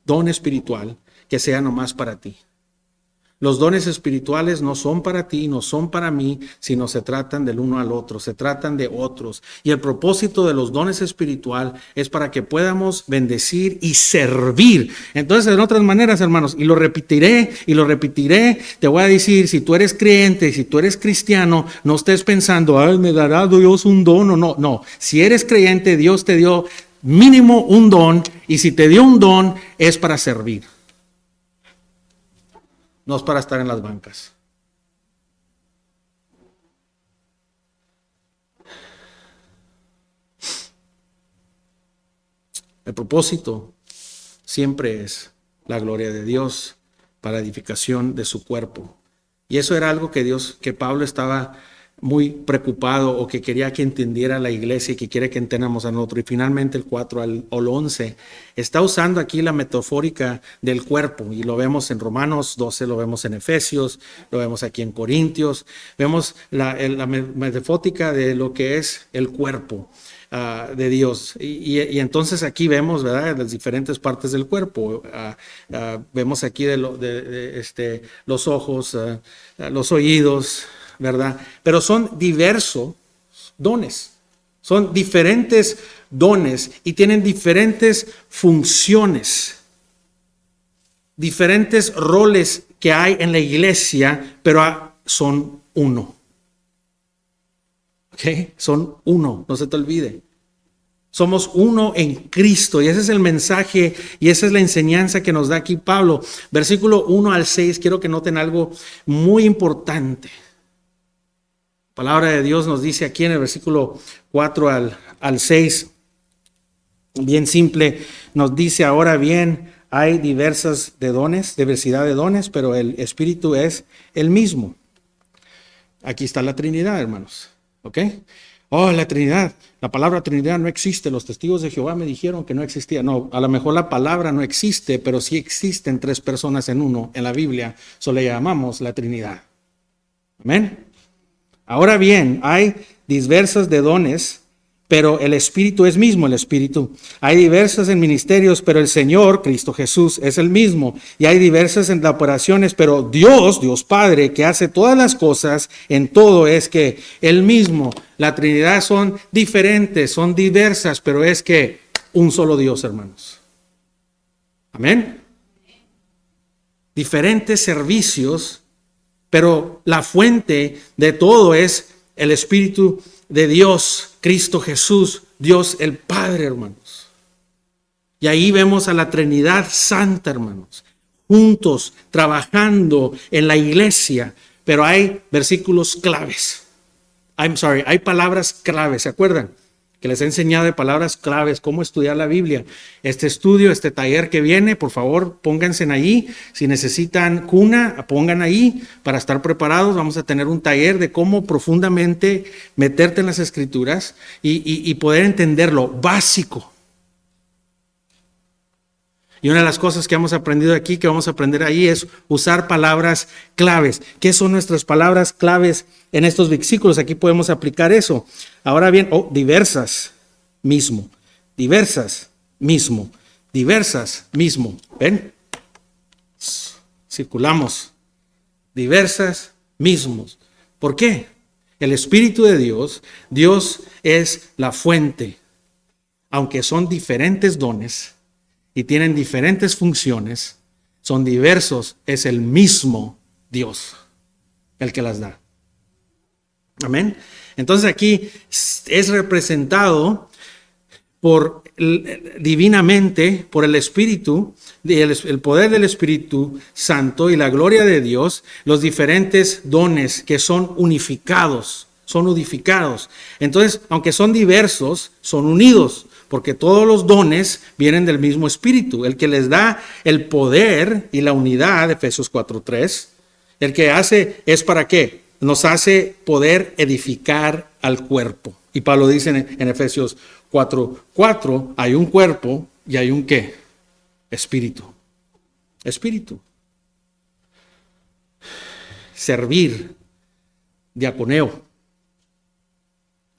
don espiritual que sea nomás para ti. Los dones espirituales no son para ti, no son para mí, sino se tratan del uno al otro, se tratan de otros. Y el propósito de los dones espirituales es para que podamos bendecir y servir. Entonces, en otras maneras, hermanos, y lo repetiré, te voy a decir, si tú eres creyente, si tú eres cristiano, no estés pensando, me dará Dios un don o no. No, si eres creyente, Dios te dio mínimo un don, y si te dio un don, es para servir. No es para estar en las bancas. El propósito siempre es la gloria de Dios para edificación de su cuerpo. Y eso era algo que Pablo estaba muy preocupado o que quería que entendiera la iglesia y que quiere que entendamos a nosotros. Y finalmente el 4 al 11 está usando aquí la metafórica del cuerpo y lo vemos en Romanos 12, lo vemos en Efesios, lo vemos aquí en Corintios, vemos la metafórica de lo que es el cuerpo de Dios. Y entonces aquí vemos, ¿verdad?, las diferentes partes del cuerpo. Vemos aquí los ojos, los oídos, ¿verdad? Pero son diversos dones, son diferentes dones y tienen diferentes funciones, diferentes roles que hay en la iglesia, pero son uno. ¿Ok? Son uno, no se te olvide. Somos uno en Cristo y ese es el mensaje y esa es la enseñanza que nos da aquí Pablo. Versículo 1 al 6, quiero que noten algo muy importante. La palabra de Dios nos dice aquí en el versículo 4 al 6, bien simple, nos dice: ahora bien, hay diversidad de dones, pero el Espíritu es el mismo. Aquí está la Trinidad, hermanos. ¿Ok? La Trinidad, la palabra Trinidad no existe. Los testigos de Jehová me dijeron que no existía. No, a lo mejor la palabra no existe, pero sí existen tres personas en uno en la Biblia. Eso le llamamos la Trinidad. Amén. Ahora bien, hay diversas de dones, pero el Espíritu es mismo, el Espíritu. Hay diversas en ministerios, pero el Señor, Cristo Jesús, es el mismo. Y hay diversas en operaciones, pero Dios, Dios Padre, que hace todas las cosas en todo, es que el mismo. La Trinidad son diferentes, son diversas, pero es que un solo Dios, hermanos. Amén. Diferentes servicios, pero la fuente de todo es el Espíritu de Dios, Cristo Jesús, Dios el Padre, hermanos. Y ahí vemos a la Trinidad Santa, hermanos, juntos, trabajando en la iglesia, pero hay versículos claves. Hay palabras claves, ¿se acuerdan? Que les he enseñado de palabras claves, cómo estudiar la Biblia. Este estudio, este taller que viene, por favor, pónganse ahí. Si necesitan cuna, pongan ahí para estar preparados. Vamos a tener un taller de cómo profundamente meterte en las Escrituras y poder entender lo básico. Y una de las cosas que hemos aprendido aquí, que vamos a aprender ahí, es usar palabras claves. ¿Qué son nuestras palabras claves en estos versículos? Aquí podemos aplicar eso. Ahora bien, diversas, mismo. Diversas, mismo. Diversas, mismo. ¿Ven? Circulamos. Diversas, mismos. ¿Por qué? El Espíritu de Dios, Dios es la fuente. Aunque son diferentes dones y tienen diferentes funciones, son diversos, es el mismo Dios el que las da. Amén. Entonces aquí es representado divinamente por el Espíritu, el poder del Espíritu Santo y la gloria de Dios, los diferentes dones que son unificados, son unificados. Entonces, aunque son diversos, son unidos, porque todos los dones vienen del mismo Espíritu, el que les da el poder y la unidad, Efesios 4:3, el que hace es para qué, nos hace poder edificar al cuerpo. Y Pablo dice en Efesios 4:4, hay un cuerpo y hay un ¿qué? Espíritu. Espíritu. Servir, diaconeo.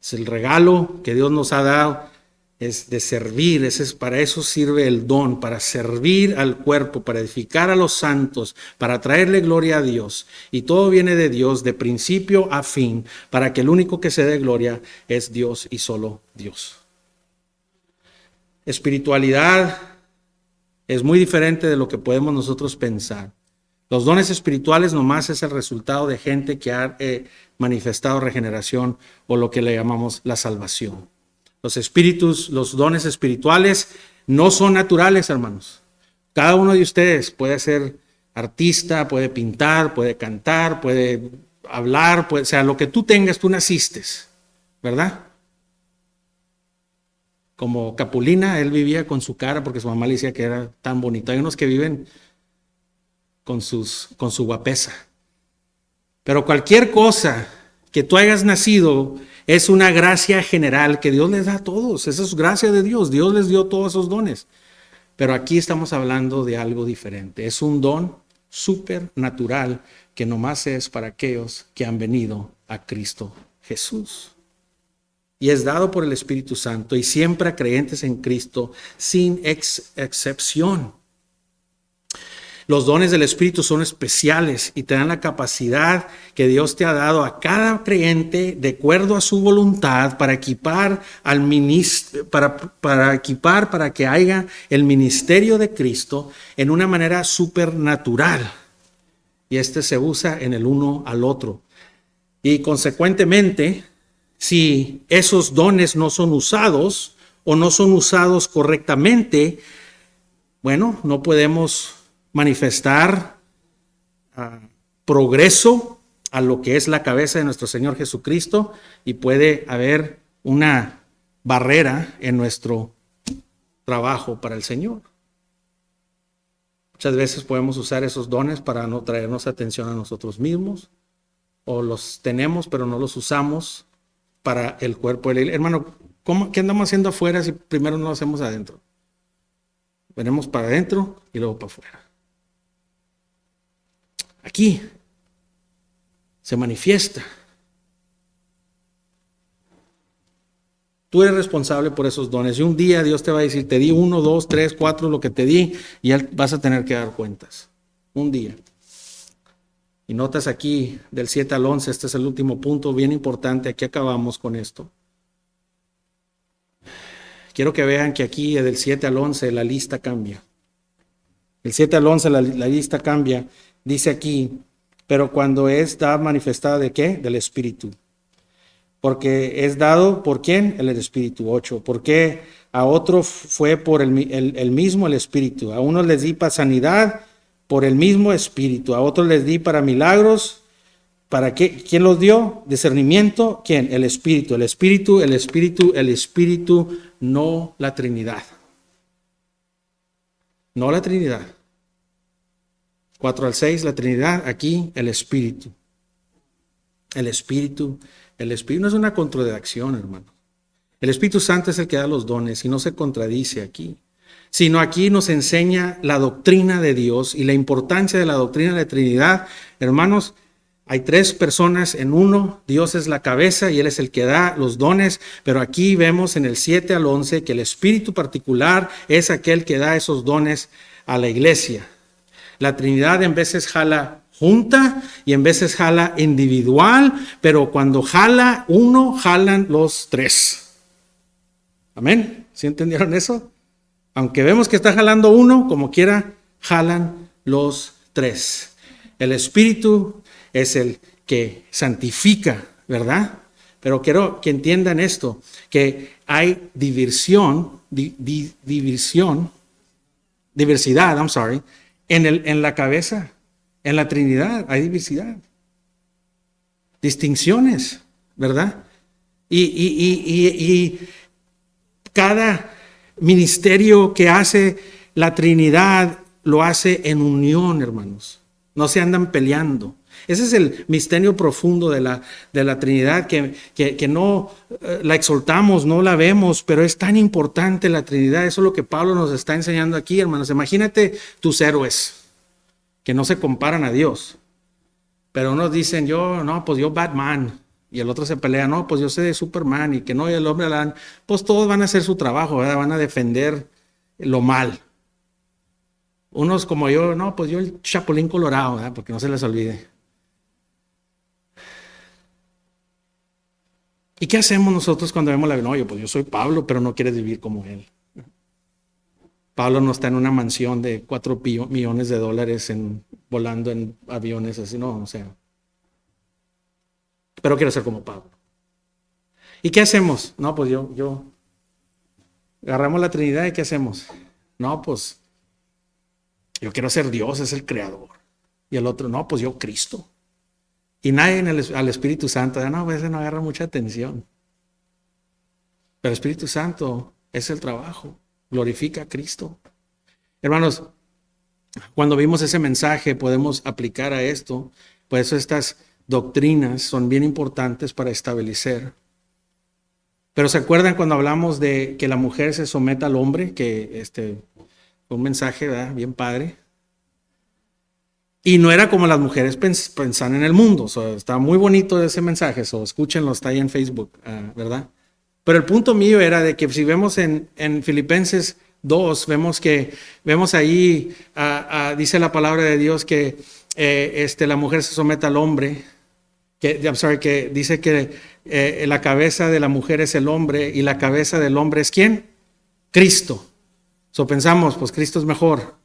Es el regalo que Dios nos ha dado, es de servir, para eso sirve el don, para servir al cuerpo, para edificar a los santos, para traerle gloria a Dios. Y todo viene de Dios, de principio a fin, para que el único que se dé gloria es Dios y solo Dios. Espiritualidad es muy diferente de lo que podemos nosotros pensar. Los dones espirituales nomás es el resultado de gente que ha manifestado regeneración o lo que le llamamos la salvación. Los espíritus, los dones espirituales no son naturales, hermanos. Cada uno de ustedes puede ser artista, puede pintar, puede cantar, puede hablar, o sea, lo que tú tengas, tú naciste, ¿verdad? Como Capulina, él vivía con su cara porque su mamá le decía que era tan bonito. Hay unos que viven con su guapesa. Pero cualquier cosa que tú hayas nacido es una gracia general que Dios les da a todos. Esa es gracia de Dios. Dios les dio todos esos dones. Pero aquí estamos hablando de algo diferente. Es un don supernatural que nomás es para aquellos que han venido a Cristo Jesús. Y es dado por el Espíritu Santo y siempre a creyentes en Cristo sin excepción. Los dones del Espíritu son especiales y te dan la capacidad que Dios te ha dado a cada creyente de acuerdo a su voluntad para equipar al ministro, para equipar para que haya el ministerio de Cristo en una manera supernatural. Y se usa en el uno al otro. Y consecuentemente, si esos dones no son usados o no son usados correctamente, bueno, no podemos manifestar progreso a lo que es la cabeza de nuestro Señor Jesucristo y puede haber una barrera en nuestro trabajo para el Señor. Muchas veces podemos usar esos dones para no traernos atención a nosotros mismos, o los tenemos pero no los usamos para el cuerpo de la iglesia. Hermano, ¿qué andamos haciendo afuera si primero no lo hacemos adentro? Venimos para adentro y luego para afuera. Aquí se manifiesta. Tú eres responsable por esos dones. Y un día Dios te va a decir, te di 1, 2, 3, 4, lo que te di, y vas a tener que dar cuentas. Un día. Y notas aquí del 7 al 11, este es el último punto bien importante. Aquí acabamos con esto. Quiero que vean que aquí del 7 al 11 la lista cambia. El 7 al 11 la lista cambia. Dice aquí, pero cuando es dada manifestada ¿de qué? Del Espíritu. Porque es dado ¿por quién? El Espíritu. 8. Porque a otro fue por el mismo el Espíritu. A unos les di para sanidad por el mismo Espíritu. A otros les di para milagros. ¿Para qué? ¿Quién los dio? Discernimiento. ¿Quién? El Espíritu. El Espíritu, el Espíritu, el Espíritu, no la Trinidad. No la Trinidad. 4 al 6, la Trinidad. Aquí, el Espíritu. El Espíritu. El Espíritu no es una contradicción, hermano. El Espíritu Santo es el que da los dones y no se contradice aquí. Sino aquí nos enseña la doctrina de Dios y la importancia de la doctrina de la Trinidad. Hermanos, hay 3 personas en uno, Dios es la cabeza y Él es el que da los dones, pero aquí vemos en el 7 al 11 que el Espíritu particular es aquel que da esos dones a la iglesia. La Trinidad en veces jala junta y en veces jala individual, pero cuando jala uno, jalan los 3. Amén. ¿Sí entendieron eso? Aunque vemos que está jalando uno, como quiera, jalan los 3. El Espíritu es el que santifica, ¿verdad? Pero quiero que entiendan esto, que hay diversidad, en la cabeza, en la Trinidad, hay diversidad. Distinciones, ¿verdad? Y cada ministerio que hace la Trinidad lo hace en unión, hermanos. No se andan peleando. Ese es el misterio profundo de la Trinidad que no la exaltamos, no la vemos, pero es tan importante la Trinidad. Eso es lo que Pablo nos está enseñando aquí, hermanos. Imagínate tus héroes que no se comparan a Dios. Pero unos dicen, pues yo Batman. Y el otro se pelea, no, pues yo sé de Superman. Y que no, y el hombre, pues todos van a hacer su trabajo, ¿verdad? Van a defender lo mal. Unos como yo, no, pues yo el Chapulín Colorado, ¿verdad? Porque no se les olvide. ¿Y qué hacemos nosotros cuando vemos la vida? No, pues yo soy Pablo, pero no quieres vivir como él. Pablo no está en una mansión de 4 millones de dólares volando en aviones, así, no, o sea. Pero quiero ser como Pablo. ¿Y qué hacemos? No, pues yo agarramos la Trinidad y ¿qué hacemos? No, pues yo quiero ser Dios, es el creador. Y el otro, no, pues yo Cristo. Y nadie al Espíritu Santo, no, pues ese no agarra mucha atención. Pero el Espíritu Santo es el trabajo, glorifica a Cristo. Hermanos, cuando vimos ese mensaje podemos aplicar a esto, por eso estas doctrinas son bien importantes para establecer. Pero ¿se acuerdan cuando hablamos de que la mujer se someta al hombre? Que fue un mensaje, ¿verdad? Bien padre. Y no era como las mujeres pensan en el mundo. Está muy bonito ese mensaje, escúchenlo, está ahí en Facebook, ¿verdad? Pero el punto mío era de que si vemos en Filipenses 2, vemos ahí, dice la palabra de Dios que la mujer se someta al hombre, que dice que la cabeza de la mujer es el hombre y la cabeza del hombre es ¿quién? Cristo. Pensamos, pues Cristo es mejor.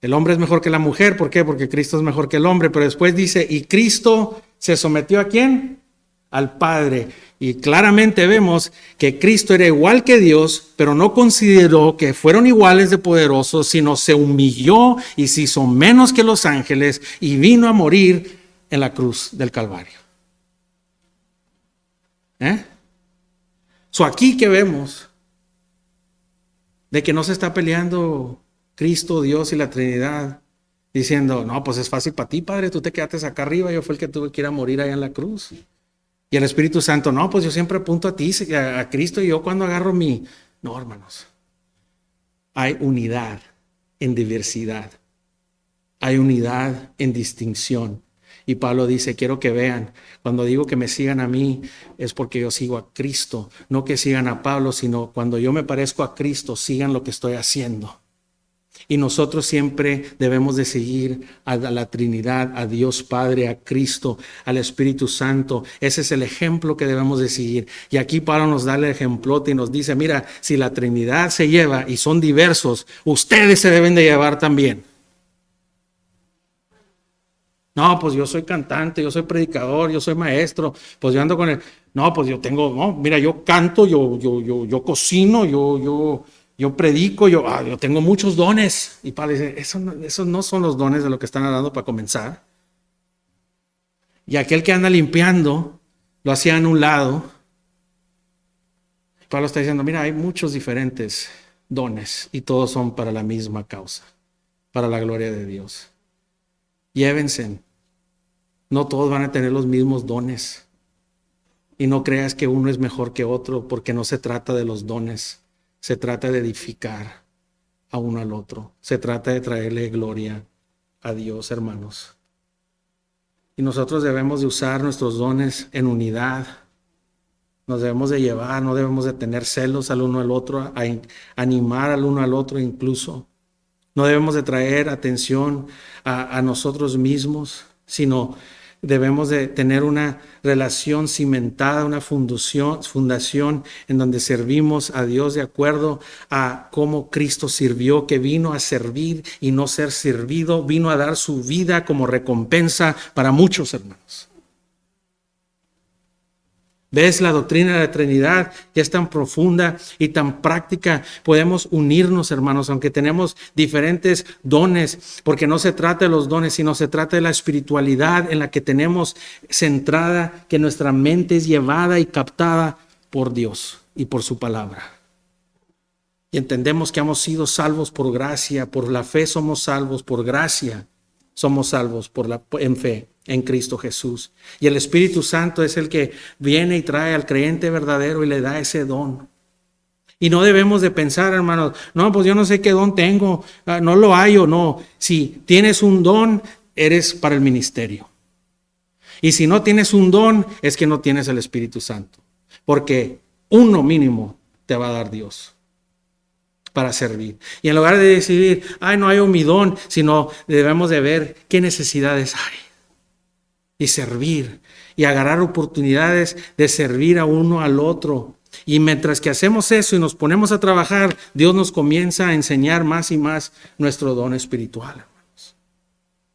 El hombre es mejor que la mujer, ¿por qué? Porque Cristo es mejor que el hombre, pero después dice, y Cristo se sometió ¿a quién? Al Padre. Y claramente vemos que Cristo era igual que Dios, pero no consideró que fueron iguales de poderosos, sino se humilló y se hizo menos que los ángeles y vino a morir en la cruz del Calvario. Aquí que vemos de que no se está peleando Cristo, Dios y la Trinidad, diciendo, no, pues es fácil para ti, Padre, tú te quedaste acá arriba, yo fui el que tuve que ir a morir allá en la cruz. Y el Espíritu Santo, no, pues yo siempre apunto a ti, a Cristo, y yo cuando agarro No, hermanos, hay unidad en diversidad, hay unidad en distinción. Y Pablo dice, quiero que vean, cuando digo que me sigan a mí, es porque yo sigo a Cristo. No que sigan a Pablo, sino cuando yo me parezco a Cristo, sigan lo que estoy haciendo. Y nosotros siempre debemos de seguir a la Trinidad, a Dios Padre, a Cristo, al Espíritu Santo. Ese es el ejemplo que debemos de seguir. Y aquí Pablo nos da el ejemplote y nos dice, mira, si la Trinidad se lleva y son diversos, ustedes se deben de llevar también. No, pues yo soy cantante, yo soy predicador, yo soy maestro, pues yo ando con el... No, pues yo tengo, no, mira, yo canto, yo cocino, yo predico, yo tengo muchos dones. Y Pablo dice, esos no son los dones de lo que están hablando para comenzar. Y aquel que anda limpiando, lo hacía en un lado. Pablo está diciendo, mira, hay muchos diferentes dones y todos son para la misma causa, para la gloria de Dios. Llévense. No todos van a tener los mismos dones. Y no creas que uno es mejor que otro, porque no se trata de los dones. Se trata de edificar a uno al otro. Se trata de traerle gloria a Dios, hermanos. Y nosotros debemos de usar nuestros dones en unidad. Nos debemos de llevar, no debemos de tener celos al uno al otro, a animar al uno al otro incluso. No debemos de traer atención a nosotros mismos, sino debemos de tener una relación cimentada, una fundación en donde servimos a Dios de acuerdo a cómo Cristo sirvió, que vino a servir y no ser servido, vino a dar su vida como recompensa para muchos hermanos. ¿Ves? La doctrina de la Trinidad ya es tan profunda y tan práctica. Podemos unirnos, hermanos, aunque tenemos diferentes dones, porque no se trata de los dones, sino se trata de la espiritualidad en la que tenemos centrada, que nuestra mente es llevada y captada por Dios y por su palabra. Y entendemos que hemos sido salvos por gracia, por la fe somos salvos, por gracia somos salvos en fe en Cristo Jesús. Y el Espíritu Santo es el que viene y trae al creyente verdadero y le da ese don. Y no debemos de pensar, hermanos, no, pues yo no sé qué don tengo, no lo hallo, no. Si tienes un don, eres para el ministerio. Y si no tienes un don, es que no tienes el Espíritu Santo. Porque uno mínimo te va a dar Dios para servir. Y en lugar de decidir, ay, no hay mi don, sino debemos de ver qué necesidades hay. Y servir, y agarrar oportunidades de servir a uno al otro. Y mientras que hacemos eso y nos ponemos a trabajar, Dios nos comienza a enseñar más y más nuestro don espiritual, hermanos.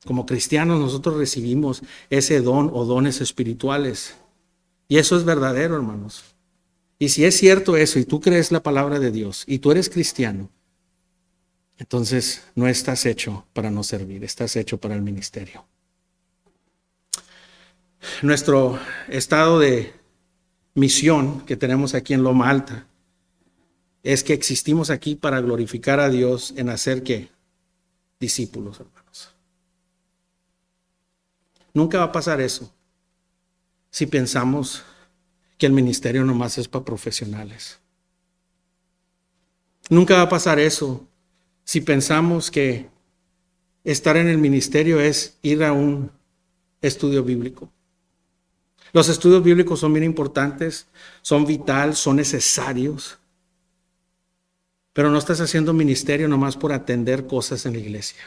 Como cristianos nosotros recibimos ese don o dones espirituales. Y eso es verdadero, hermanos. Y si es cierto eso, y tú crees la palabra de Dios, y tú eres cristiano, entonces no estás hecho para no servir, estás hecho para el ministerio. Nuestro estado de misión que tenemos aquí en Loma Alta es que existimos aquí para glorificar a Dios en hacer ¿qué? Discípulos, hermanos. Nunca va a pasar eso si pensamos que el ministerio nomás es para profesionales. Nunca va a pasar eso si pensamos que estar en el ministerio es ir a un estudio bíblico. Los estudios bíblicos son bien importantes, son vitales, son necesarios, pero no estás haciendo ministerio nomás por atender cosas en la iglesia.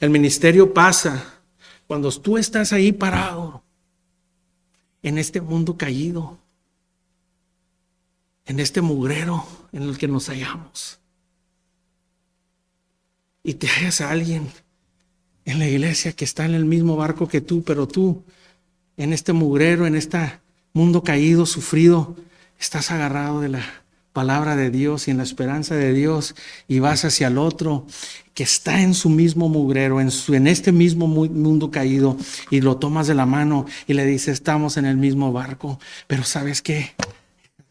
El ministerio pasa cuando tú estás ahí parado en este mundo caído, en este mugrero en el que nos hallamos, y te hallas a alguien en la iglesia que está en el mismo barco que tú, pero tú en este mugrero, en este mundo caído, sufrido, estás agarrado de la palabra de Dios y en la esperanza de Dios, y vas hacia el otro que está en su mismo mugrero, en este mismo mundo caído, y lo tomas de la mano y le dices, estamos en el mismo barco, pero ¿sabes qué?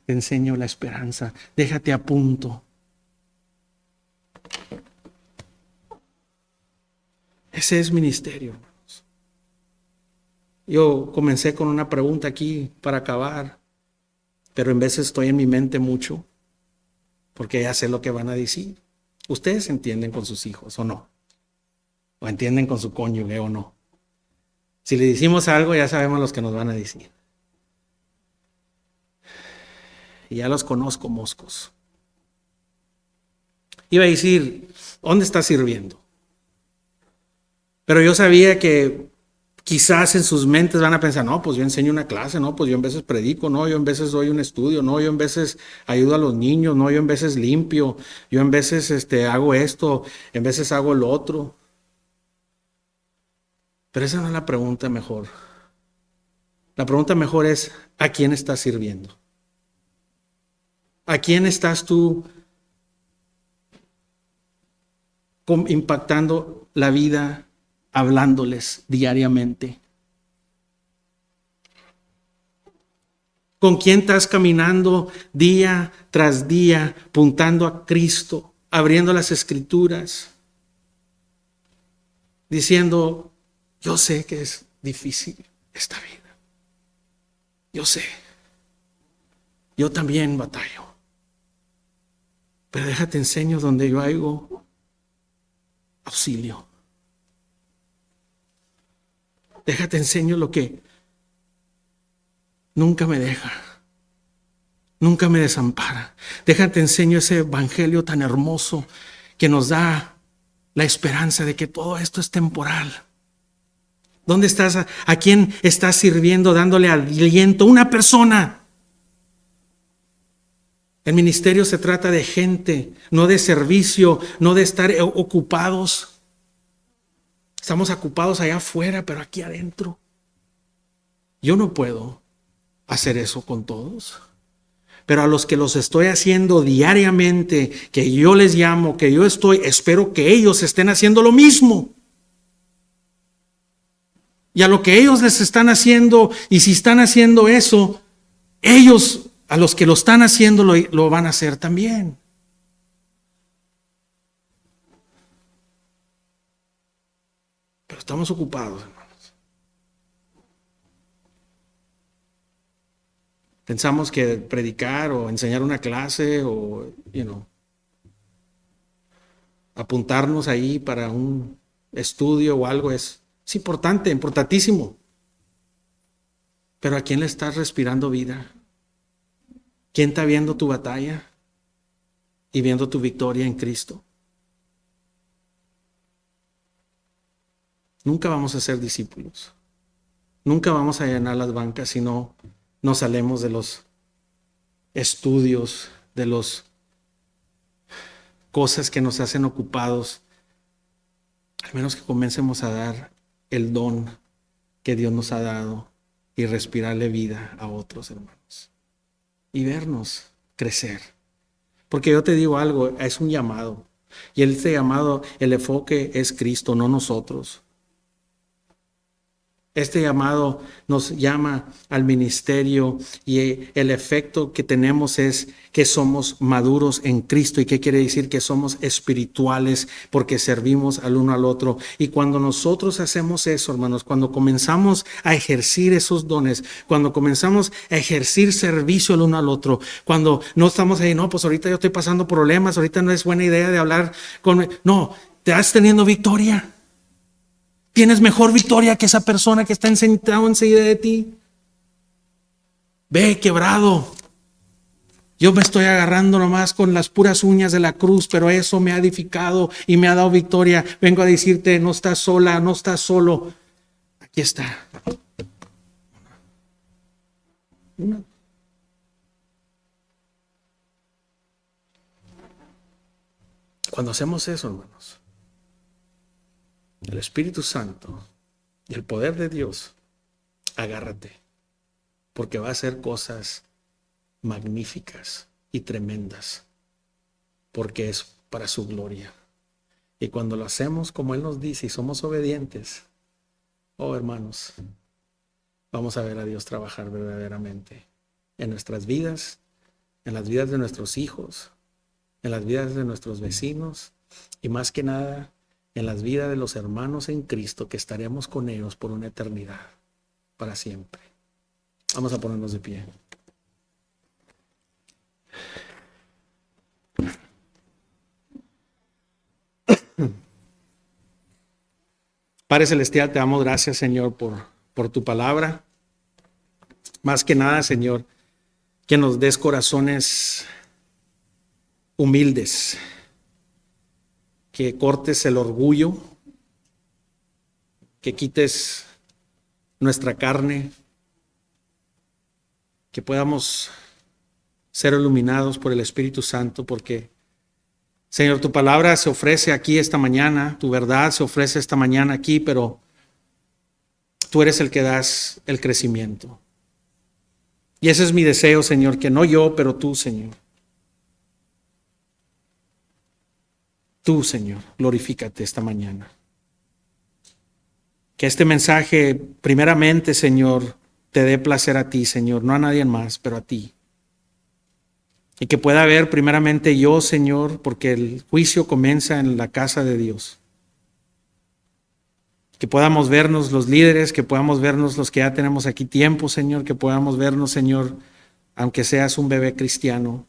Te enseño la esperanza, déjate a punto. Ese es ministerio, hermanos. Yo comencé con una pregunta aquí para acabar, pero en veces estoy en mi mente mucho, porque ya sé lo que van a decir. ¿Ustedes entienden con sus hijos o no? ¿O entienden con su cónyuge o no? Si le decimos algo, ya sabemos los que nos van a decir. Y ya los conozco, moscos. Iba a decir, ¿dónde estás sirviendo? Pero yo sabía que quizás en sus mentes van a pensar, no, pues yo enseño una clase, no, pues yo en veces predico, no, yo en veces doy un estudio, no, yo en veces ayudo a los niños, no, yo en veces limpio, yo en veces hago esto, en veces hago lo otro. Pero esa no es la pregunta mejor. La pregunta mejor es, ¿a quién estás sirviendo? ¿A quién estás tú impactando la vida, hablándoles diariamente? ¿Con quién estás caminando día tras día, apuntando a Cristo, abriendo las Escrituras, diciendo, yo sé que es difícil esta vida. Yo sé. Yo también batallo. Pero déjate enseño donde yo hago auxilio. Déjate enseño lo que nunca me deja. Nunca me desampara. Déjate enseño ese evangelio tan hermoso que nos da la esperanza de que todo esto es temporal. ¿Dónde estás? ¿A quién estás sirviendo, dándole aliento? Una persona. El ministerio se trata de gente, no de servicio, no de estar ocupados. Estamos ocupados allá afuera, pero aquí adentro. Yo no puedo hacer eso con todos. Pero a los que los estoy haciendo diariamente, que yo les llamo, que yo espero que ellos estén haciendo lo mismo. Y a lo que ellos les están haciendo, y si están haciendo eso, ellos, a los que lo están haciendo, lo van a hacer también. Pero estamos ocupados, hermanos. Pensamos que predicar o enseñar una clase o, apuntarnos ahí para un estudio o algo es importante, importantísimo. Pero ¿a quién le estás respirando vida? ¿Quién está viendo tu batalla y viendo tu victoria en Cristo? Nunca vamos a ser discípulos. Nunca vamos a llenar las bancas si no nos salemos de los estudios, de las cosas que nos hacen ocupados. Al menos que comencemos a dar el don que Dios nos ha dado y respirarle vida a otros hermanos. Y vernos crecer. Porque yo te digo algo, es un llamado. Y este llamado, el enfoque es Cristo, no nosotros. Este llamado nos llama al ministerio y el efecto que tenemos es que somos maduros en Cristo. ¿Y qué quiere decir? Que somos espirituales porque servimos al uno al otro. Y cuando nosotros hacemos eso, hermanos, cuando comenzamos a ejercer esos dones, cuando comenzamos a ejercer servicio al uno al otro, cuando no estamos ahí, no, pues ahorita yo estoy pasando problemas, ahorita no es buena idea de hablar con... No, te estás teniendo victoria. Tienes mejor victoria que esa persona que está sentado enseguida de ti. Ve quebrado. Yo me estoy agarrando nomás con las puras uñas de la cruz, pero eso me ha edificado y me ha dado victoria. Vengo a decirte, no estás sola, no estás solo. Aquí está. Cuando hacemos eso, hermanos, el Espíritu Santo y el poder de Dios, agárrate, porque va a hacer cosas magníficas y tremendas, porque es para su gloria. Y cuando lo hacemos como Él nos dice y somos obedientes, oh hermanos, vamos a ver a Dios trabajar verdaderamente en nuestras vidas, en las vidas de nuestros hijos, en las vidas de nuestros vecinos y más que nada en las vidas de los hermanos en Cristo que estaremos con ellos por una eternidad, para siempre. Vamos a ponernos de pie. Padre Celestial, te damos gracias, Señor, por por tu palabra. Más que nada, Señor, que nos des corazones humildes, que cortes el orgullo, que quites nuestra carne, que podamos ser iluminados por el Espíritu Santo, porque, Señor, tu palabra se ofrece aquí esta mañana, tu verdad se ofrece esta mañana aquí, pero tú eres el que das el crecimiento. Y ese es mi deseo, Señor, que no yo, pero tú, Señor. Tú, Señor, glorifícate esta mañana. Que este mensaje, primeramente, Señor, te dé placer a ti, Señor, no a nadie más, pero a ti. Y que pueda haber primeramente yo, Señor, porque el juicio comienza en la casa de Dios. Que podamos vernos los líderes, que podamos vernos los que ya tenemos aquí tiempo, Señor, que podamos vernos, Señor, aunque seas un bebé cristiano.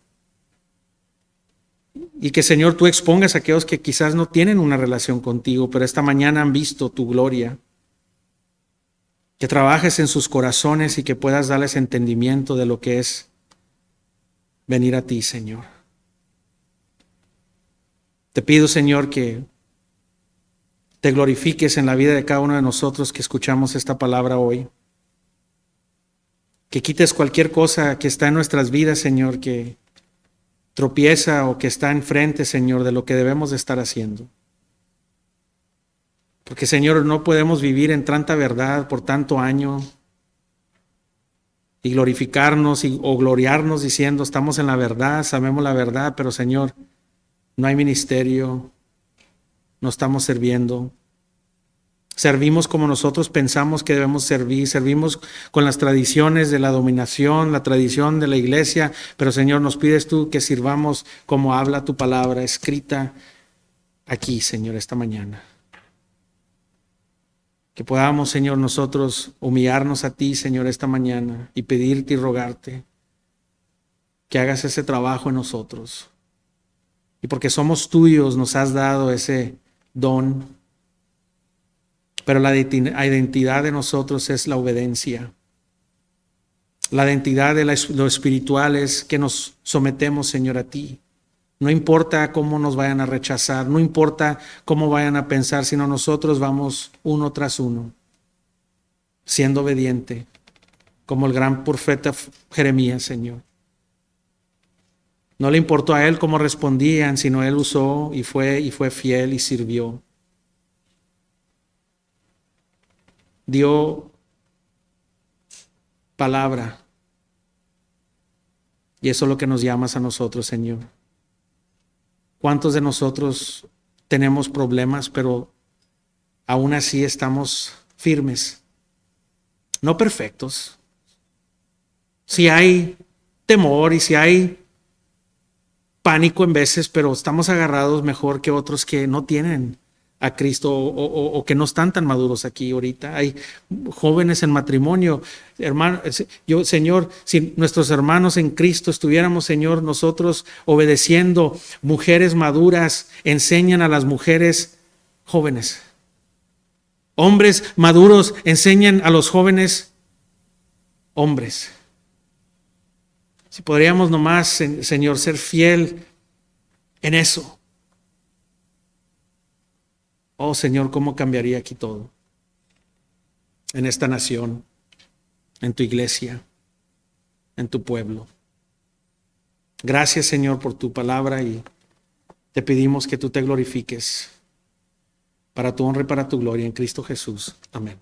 Y que, Señor, tú expongas a aquellos que quizás no tienen una relación contigo, pero esta mañana han visto tu gloria. Que trabajes en sus corazones y que puedas darles entendimiento de lo que es venir a ti, Señor. Te pido, Señor, que te glorifiques en la vida de cada uno de nosotros que escuchamos esta palabra hoy. Que quites cualquier cosa que está en nuestras vidas, Señor, que tropieza o que está enfrente, Señor, de lo que debemos de estar haciendo. Porque, Señor, no podemos vivir en tanta verdad por tanto año y glorificarnos o gloriarnos diciendo estamos en la verdad, sabemos la verdad, pero, Señor, no hay ministerio, no estamos sirviendo. Servimos como nosotros pensamos que debemos servir, servimos con las tradiciones de la dominación, la tradición de la iglesia, pero, Señor, nos pides tú que sirvamos como habla tu palabra escrita aquí, Señor, esta mañana. Que podamos, Señor, nosotros humillarnos a ti, Señor, esta mañana y pedirte y rogarte que hagas ese trabajo en nosotros. Y porque somos tuyos, nos has dado ese don. Pero la identidad de nosotros es la obediencia. La identidad de lo espiritual es que nos sometemos, Señor, a ti. No importa cómo nos vayan a rechazar, no importa cómo vayan a pensar, sino nosotros vamos uno tras uno, siendo obediente, como el gran profeta Jeremías, Señor. No le importó a él cómo respondían, sino él usó y fue fiel y sirvió. Dio palabra. Y eso es lo que nos llamas a nosotros, Señor. ¿Cuántos de nosotros tenemos problemas, pero aún así estamos firmes? No perfectos. Si hay temor y si hay pánico en veces, pero estamos agarrados mejor que otros que no tienen a Cristo o que no están tan maduros aquí ahorita. Hay jóvenes en matrimonio, hermano, Señor, si nuestros hermanos en Cristo estuviéramos, Señor, nosotros obedeciendo, mujeres maduras enseñan a las mujeres jóvenes. Hombres maduros enseñan a los jóvenes hombres. Si podríamos nomás, Señor, ser fiel en eso. Oh, Señor, ¿cómo cambiaría aquí todo? En esta nación, en tu iglesia, en tu pueblo. Gracias, Señor, por tu palabra y te pedimos que tú te glorifiques para tu honra y para tu gloria en Cristo Jesús. Amén.